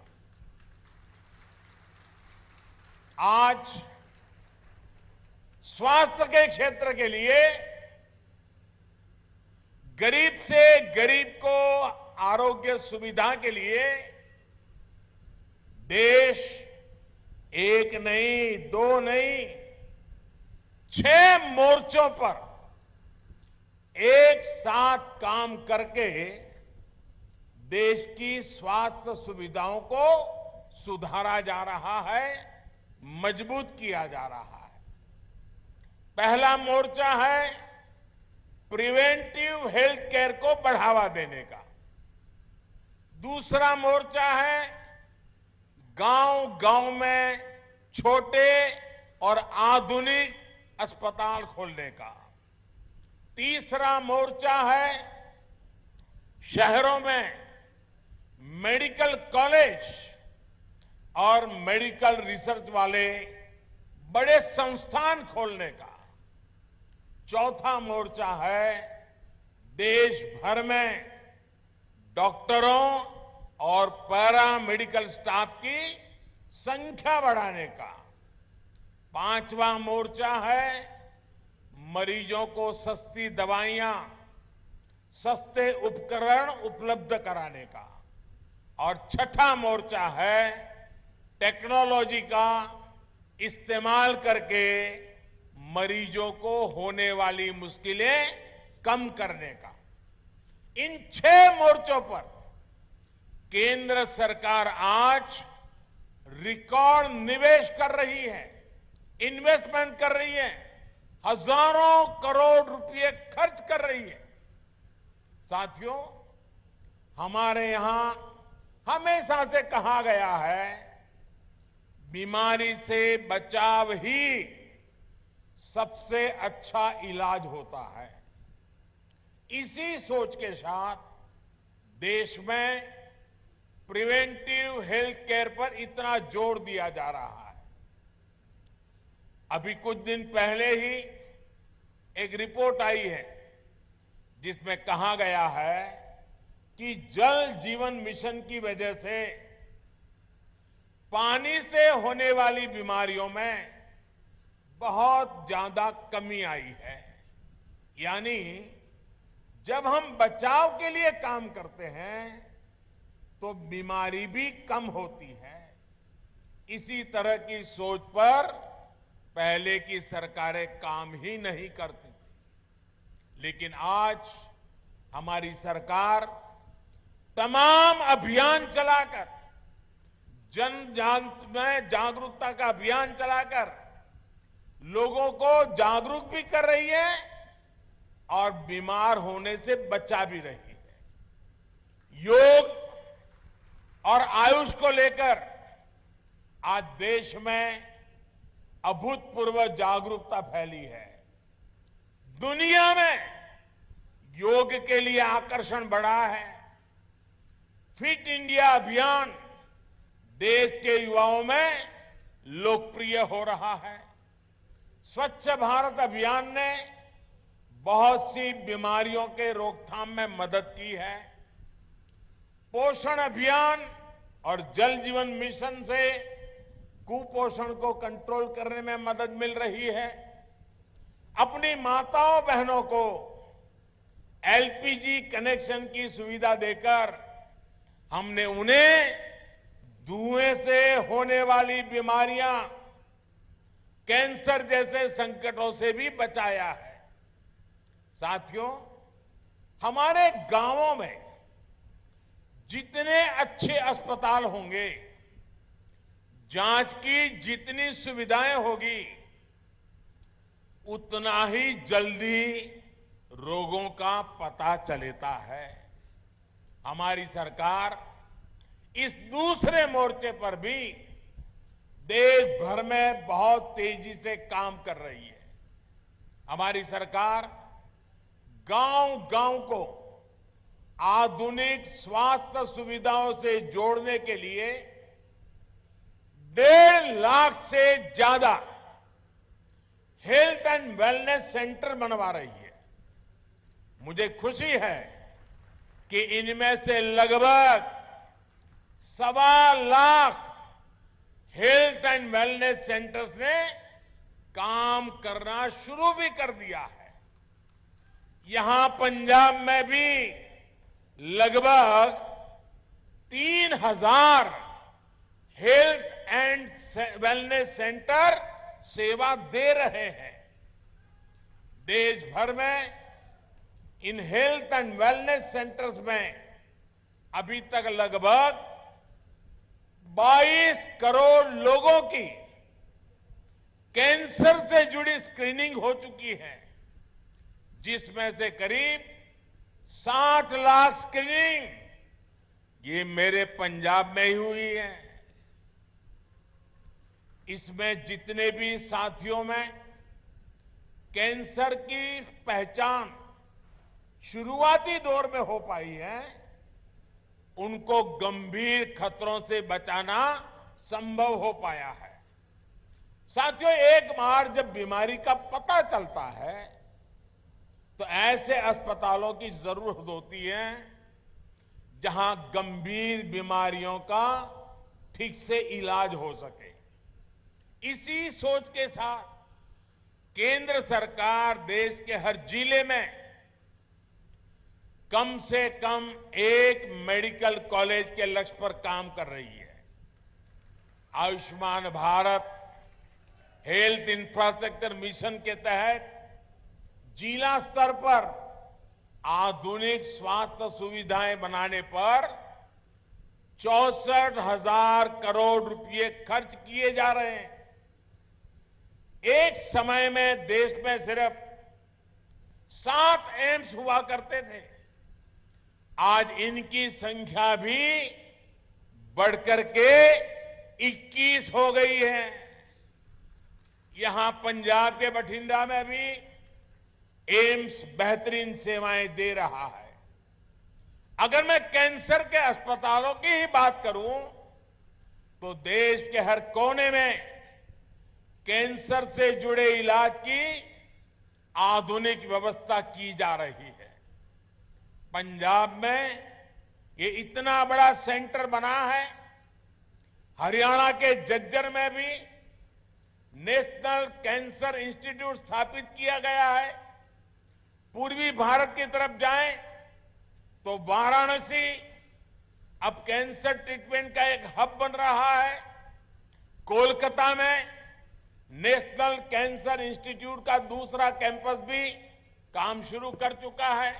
आज स्वास्थ्य के क्षेत्र के लिए गरीब से गरीब को आरोग्य सुविधा के लिए देश एक नहीं, दो नहीं, 6 मोर्चों पर एक साथ काम करके देश की स्वास्थ्य सुविधाओं को सुधारा जा रहा है, मजबूत किया जा रहा है। पहला मोर्चा है प्रिवेंटिव हेल्थ केयर को बढ़ावा देने का। दूसरा मोर्चा है गांव-गांव में छोटे और आधुनिक अस्पताल खोलने का। तीसरा मोर्चा है शहरों में मेडिकल कॉलेज और मेडिकल रिसर्च वाले बड़े संस्थान खोलने का। चौथा मोर्चा है देश भर में डॉक्टरों और पैरामेडिकल स्टाफ की संख्या बढ़ाने का। पांचवा मोर्चा है मरीजों को सस्ती दवाइयां, सस्ते उपकरण उपलब्ध कराने का। और छठा मोर्चा है टेक्नोलॉजी का इस्तेमाल करके मरीजों को होने वाली मुश्किलें कम करने का। इन 6 मोर्चों पर केंद्र सरकार आज रिकॉर्ड निवेश कर रही है, इन्वेस्टमेंट कर रही है, हजारों करोड़ रुपए खर्च कर रही है। साथियों, हमारे यहां हमेशा से कहा गया है बीमारी से बचाव ही सबसे अच्छा इलाज होता है। इसी सोच के साथ देश में प्रिवेंटिव हेल्थ केयर पर इतना जोर दिया जा रहा है। अभी कुछ दिन पहले ही एक रिपोर्ट आई है जिसमें कहा गया है कि जल जीवन मिशन की वजह से पानी से होने वाली बीमारियों में बहुत ज्यादा कमी आई है। यानी जब हम बचाव के लिए काम करते हैं तो बीमारी भी कम होती है। इसी तरह की सोच पर पहले की सरकारें काम ही नहीं करती थी, लेकिन आज हमारी सरकार तमाम अभियान चलाकर, जन में जागरूकता का अभियान चलाकर लोगों को जागरूक भी कर रही है और बीमार होने से बचा भी रही है। योग और आयुष को लेकर आज देश में अभूतपूर्व जागरूकता फैली है। दुनिया में योग के लिए आकर्षण बढ़ा है। फिट इंडिया अभियान देश के युवाओं में लोकप्रिय हो रहा है। स्वच्छ भारत अभियान ने बहुत सी बीमारियों के रोकथाम में मदद की है। पोषण अभियान और जल जीवन मिशन से कुपोषण को कंट्रोल करने में मदद मिल रही है। अपनी माताओं बहनों को एलपीजी कनेक्शन की सुविधा देकर हमने उन्हें धुएं से होने वाली बीमारियां, कैंसर जैसे संकटों से भी बचाया है। साथियों, हमारे गांवों में जितने अच्छे अस्पताल होंगे, जांच की जितनी सुविधाएं होगी, उतना ही जल्दी रोगों का पता चलता है। हमारी सरकार इस दूसरे मोर्चे पर भी देश भर में बहुत तेजी से काम कर रही है। हमारी सरकार गांव-गांव को आधुनिक स्वास्थ्य सुविधाओं से जोड़ने के लिए 1.5 लाख से ज्यादा हेल्थ एंड वेलनेस सेंटर बनवा रही है। मुझे खुशी है कि इनमें से लगभग 1.25 lakh health and wellness centres ने काम करना शुरू भी कर दिया है। यहां पंजाब में भी लगभग 3,000 हेल्थ एंड वेलनेस सेंटर सेवा दे रहे हैं। देश भर में in health and wellness centres में अभी तक लगभग 22 करोड़ लोगों की कैंसर से जुड़ी स्क्रीनिंग हो चुकी है, जिसमें से करीब 60 लाख स्क्रीनिंग ये मेरे पंजाब में ही हुई है। इसमें जितने भी साथियों में कैंसर की पहचान शुरुआती दौर में हो पाई है, उनको गंभीर खतरों से बचाना संभव हो पाया है। साथियों, एक बार जब बीमारी का पता चलता है तो ऐसे अस्पतालों की जरूरत होती है जहां गंभीर बीमारियों का ठीक से इलाज हो सके। इसी सोच के साथ केंद्र सरकार देश के हर जिले में कम से कम एक मेडिकल कॉलेज के लक्ष्य पर काम कर रही है। Ayushman Bharat health infrastructure mission के तहत जिला स्तर पर आधुनिक स्वास्थ्य सुविधाएं बनाने पर 64,000 करोड़ रुपए खर्च किए जा रहे हैं। एक समय में देश में सिर्फ 7 एम्स हुआ करते थे, आज इनकी संख्या भी बढ़कर के 21 हो गई है। यहां पंजाब के बठिंडा में भी एम्स बेहतरीन सेवाएं दे रहा है। अगर मैं कैंसर के अस्पतालों की ही बात करूं तो देश के हर कोने में कैंसर से जुड़े इलाज की आधुनिक व्यवस्था की जा रही है। पंजाब में ये इतना बड़ा सेंटर बना है। हरियाणा के झज्जर में भी नेशनल कैंसर इंस्टीट्यूट स्थापित किया गया है। पूर्वी भारत की तरफ जाएं तो वाराणसी अब कैंसर ट्रीटमेंट का एक हब बन रहा है। कोलकाता में नेशनल कैंसर इंस्टीट्यूट का दूसरा कैंपस भी काम शुरू कर चुका है।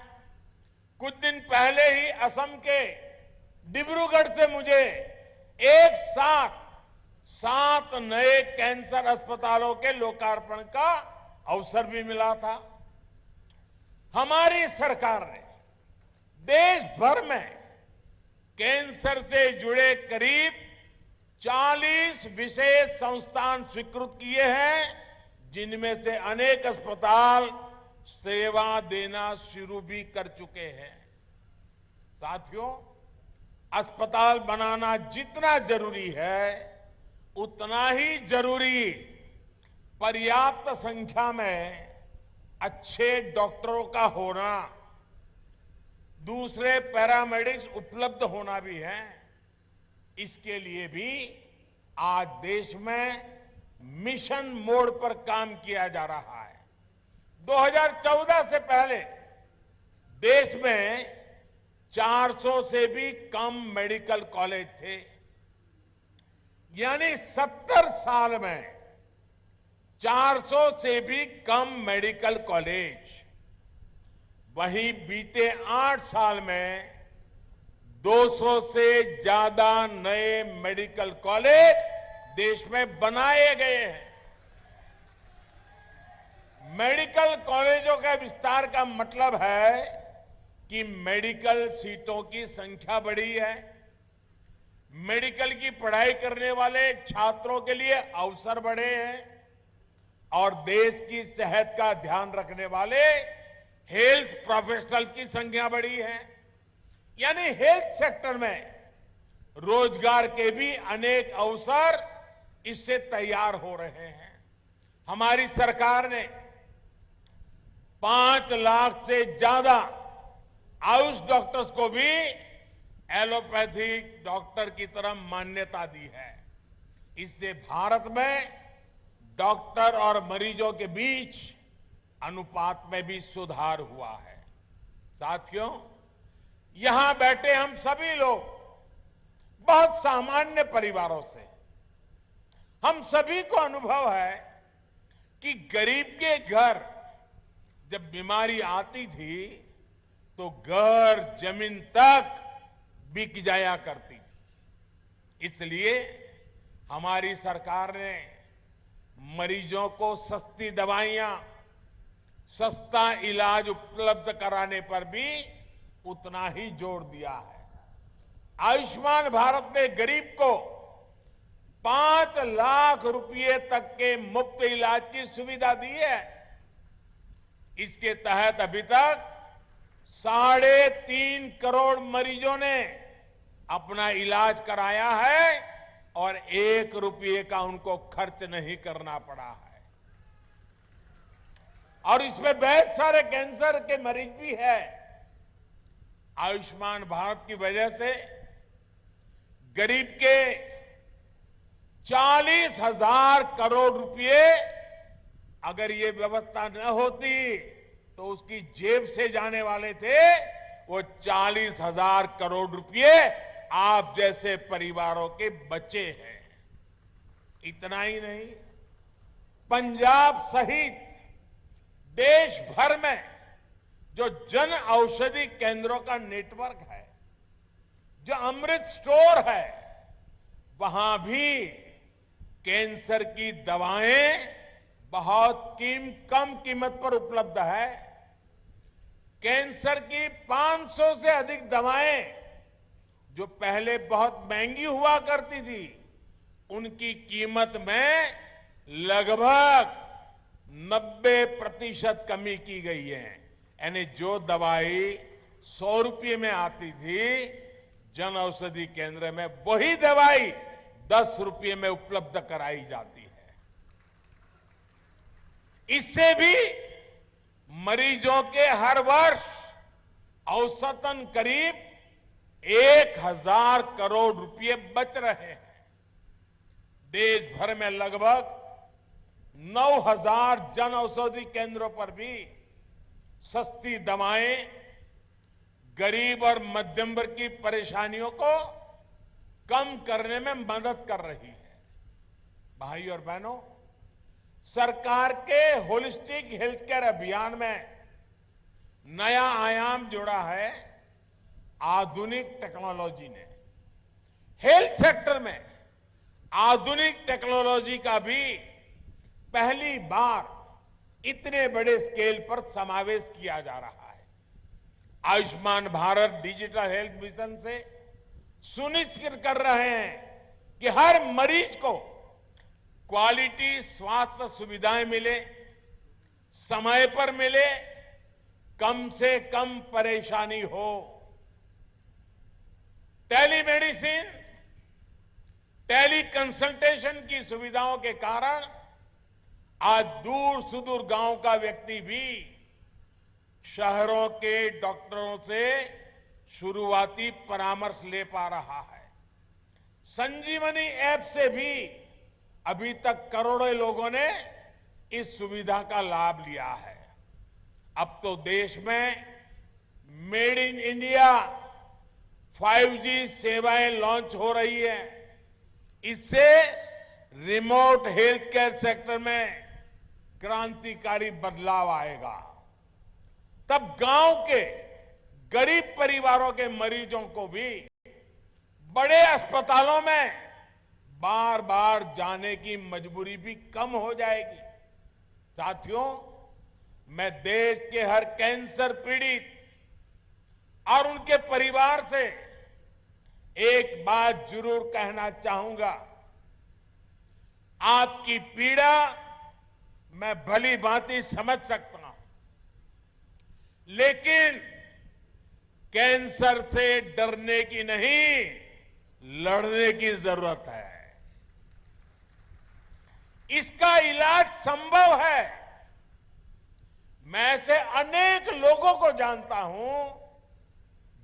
कुछ दिन पहले ही असम के डिब्रूगढ़ से मुझे एक साथ 7 नए कैंसर अस्पतालों के लोकार्पण का अवसर भी मिला था। हमारी सरकार ने देश भर में कैंसर से जुड़े करीब 40 विशेष संस्थान स्वीकृत किए हैं, जिनमें से अनेक अस्पताल सेवा देना शुरू भी कर चुके हैं। साथियों, अस्पताल बनाना जितना जरूरी है उतना ही जरूरी पर्याप्त संख्या में अच्छे डॉक्टरों का होना, दूसरे पैरामेडिक्स उपलब्ध होना भी है। इसके लिए भी आज देश में मिशन मोड पर काम किया जा रहा है। 2014 से पहले देश में 400 से भी कम मेडिकल कॉलेज थे, यानी 70 साल में 400 से भी कम मेडिकल कॉलेज। वहीं बीते 8 साल में 200 से ज्यादा नए मेडिकल कॉलेज देश में बनाए गए हैं। मेडिकल कॉलेजों के विस्तार का मतलब है कि मेडिकल सीटों की संख्या बढ़ी है, मेडिकल की पढ़ाई करने वाले छात्रों के लिए अवसर बढ़े हैं और देश की सेहत का ध्यान रखने वाले हेल्थ प्रोफेशनल्स की संख्या बढ़ी है। यानी हेल्थ सेक्टर में रोजगार के भी अनेक अवसर इससे तैयार हो रहे हैं। हमारी सरकार ने 5 लाख से ज्यादा आयुष डॉक्टर्स को भी एलोपैथिक डॉक्टर की तरह मान्यता दी है। इससे भारत में डॉक्टर और मरीजों के बीच अनुपात में भी सुधार हुआ है। साथियों, यहां बैठे हम सभी लोग बहुत सामान्य परिवारों से, हम सभी को अनुभव है कि गरीब के घर जब बीमारी आती थी तो घर जमीन तक बिक जाया करती थी। इसलिए हमारी सरकार ने मरीजों को सस्ती दवाइयां, सस्ता इलाज उपलब्ध कराने पर भी उतना ही जोर दिया है। आयुष्मान भारत ने गरीब को 5 लाख रुपए तक के मुफ्त इलाज की सुविधा दी है। इसके तहत अभी तक 3.5 करोड़ मरीजों ने अपना इलाज कराया है और 1 रुपये का उनको खर्च नहीं करना पड़ा है। और इसमें बहुत सारे कैंसर के मरीज भी है। आयुष्मान भारत की वजह से गरीब के 40,000 करोड़ रुपए, अगर ये व्यवस्था न होती तो उसकी जेब से जाने वाले थे, वो 40,000 करोड़ रुपए आप जैसे परिवारों के बचे हैं। इतना ही नहीं, पंजाब सहित देश भर में जो जन औषधि केंद्रों का नेटवर्क है, जो अमृत स्टोर है, वहां भी कैंसर की दवाएं बहुत कम कीमत पर उपलब्ध है। कैंसर की 500 से अधिक दवाएं जो पहले बहुत महंगी हुआ करती थी, उनकी कीमत में लगभग 90% कमी की गई है। यानी जो दवाई 100 रुपये में आती थी जन औषधि केंद्र में, वही दवाई 10 रुपये में उपलब्ध कराई जाती है। इससे भी मरीजों के हर वर्ष औसतन करीब 1,000 करोड़ रुपए बच रहे हैं। देश भर में लगभग 9,000 जन औषधि केंद्रों पर भी सस्ती दवाएं गरीब और मध्यम वर्ग की परेशानियों को कम करने में मदद कर रही है। भाई और बहनों, सरकार के होलिस्टिक हेल्थ केयर अभियान में नया आयाम जोड़ा है आधुनिक टेक्नोलॉजी ने। हेल्थ सेक्टर में आधुनिक टेक्नोलॉजी का भी पहली बार इतने बड़े स्केल पर समावेश किया जा रहा है। Ayushman Bharat digital health mission से सुनिश्चित कर रहे हैं कि हर मरीज को क्वालिटी स्वास्थ्य सुविधाएं मिले, समय पर मिले, कम से कम परेशानी हो। टेलीमेडिसिन, टेली कंसल्टेशन की सुविधाओं के कारण आज दूर सुदूर गांव का व्यक्ति भी शहरों के डॉक्टरों से शुरुआती परामर्श ले पा रहा है। संजीवनी ऐप से भी अभी तक करोड़ों लोगों ने इस सुविधा का लाभ लिया है। अब तो देश में मेड इन इंडिया 5G सेवाएं लॉन्च हो रही है। इससे रिमोट हेल्थ केयर सेक्टर में क्रांतिकारी बदलाव आएगा। तब गांव के गरीब परिवारों के मरीजों को भी बड़े अस्पतालों में बार बार जाने की मजबूरी भी कम हो जाएगी। साथियों, मैं देश के हर कैंसर पीड़ित और उनके परिवार से एक बात जरूर कहना चाहूंगा। आपकी पीड़ा मैं भली भांति समझ सकता हूं, लेकिन कैंसर से डरने की नहीं, लड़ने की जरूरत है। इसका इलाज संभव है। मैं ऐसे अनेक लोगों को जानता हूं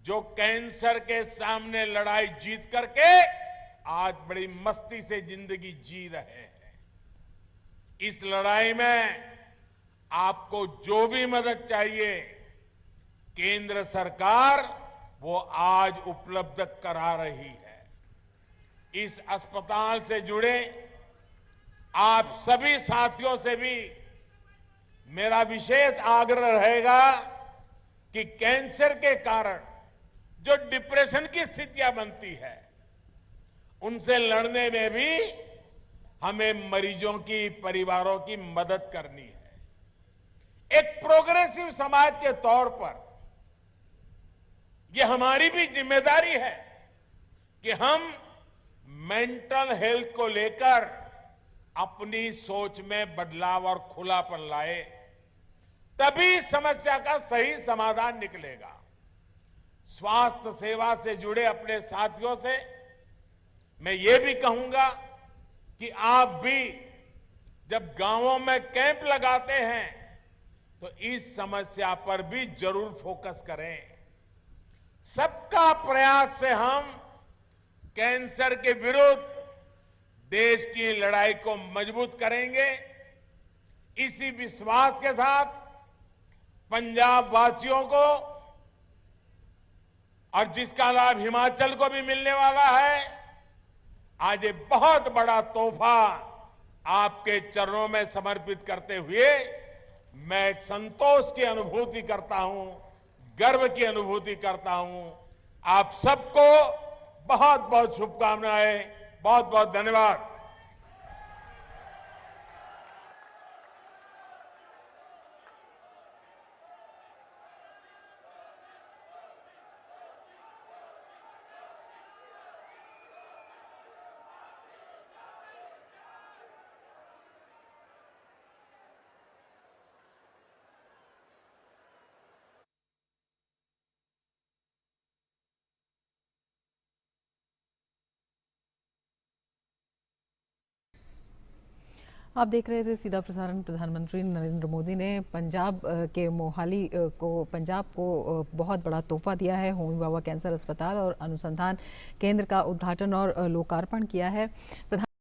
जो कैंसर के सामने लड़ाई जीत करके आज बड़ी मस्ती से जिंदगी जी रहे हैं। इस लड़ाई में आपको जो भी मदद चाहिए, केंद्र सरकार वो आज उपलब्ध करा रही है। इस अस्पताल से जुड़े आप सभी साथियों से भी मेरा विशेष आग्रह रहेगा कि कैंसर के कारण जो डिप्रेशन की स्थितियां बनती है, उनसे लड़ने में भी हमें मरीजों की, परिवारों की मदद करनी है। एक प्रोग्रेसिव समाज के तौर पर यह हमारी भी जिम्मेदारी है कि हम मेंटल हेल्थ को लेकर अपनी सोच में बदलाव और खुलापन लाए, तभी समस्या का सही समाधान निकलेगा। स्वास्थ्य सेवा से जुड़े अपने साथियों से मैं ये भी कहूंगा कि आप भी जब गांवों में कैंप लगाते हैं तो इस समस्या पर भी जरूर फोकस करें। सबका प्रयास से हम कैंसर के विरुद्ध देश की लड़ाई को मजबूत करेंगे। इसी विश्वास के साथ पंजाब वासियों को, और जिसका लाभ हिमाचल को भी मिलने वाला है, आज ये बहुत बड़ा तोहफा आपके चरणों में समर्पित करते हुए मैं संतोष की अनुभूति करता हूं, गर्व की अनुभूति करता हूं। आप सबको बहुत बहुत शुभकामनाएं, बहुत बहुत धन्यवाद। आप देख रहे थे सीधा प्रसारण। प्रधानमंत्री नरेंद्र मोदी ने पंजाब के मोहाली को बहुत बड़ा तोहफा दिया है। होमी भाभा कैंसर अस्पताल और अनुसंधान केंद्र का उद्घाटन और लोकार्पण किया है।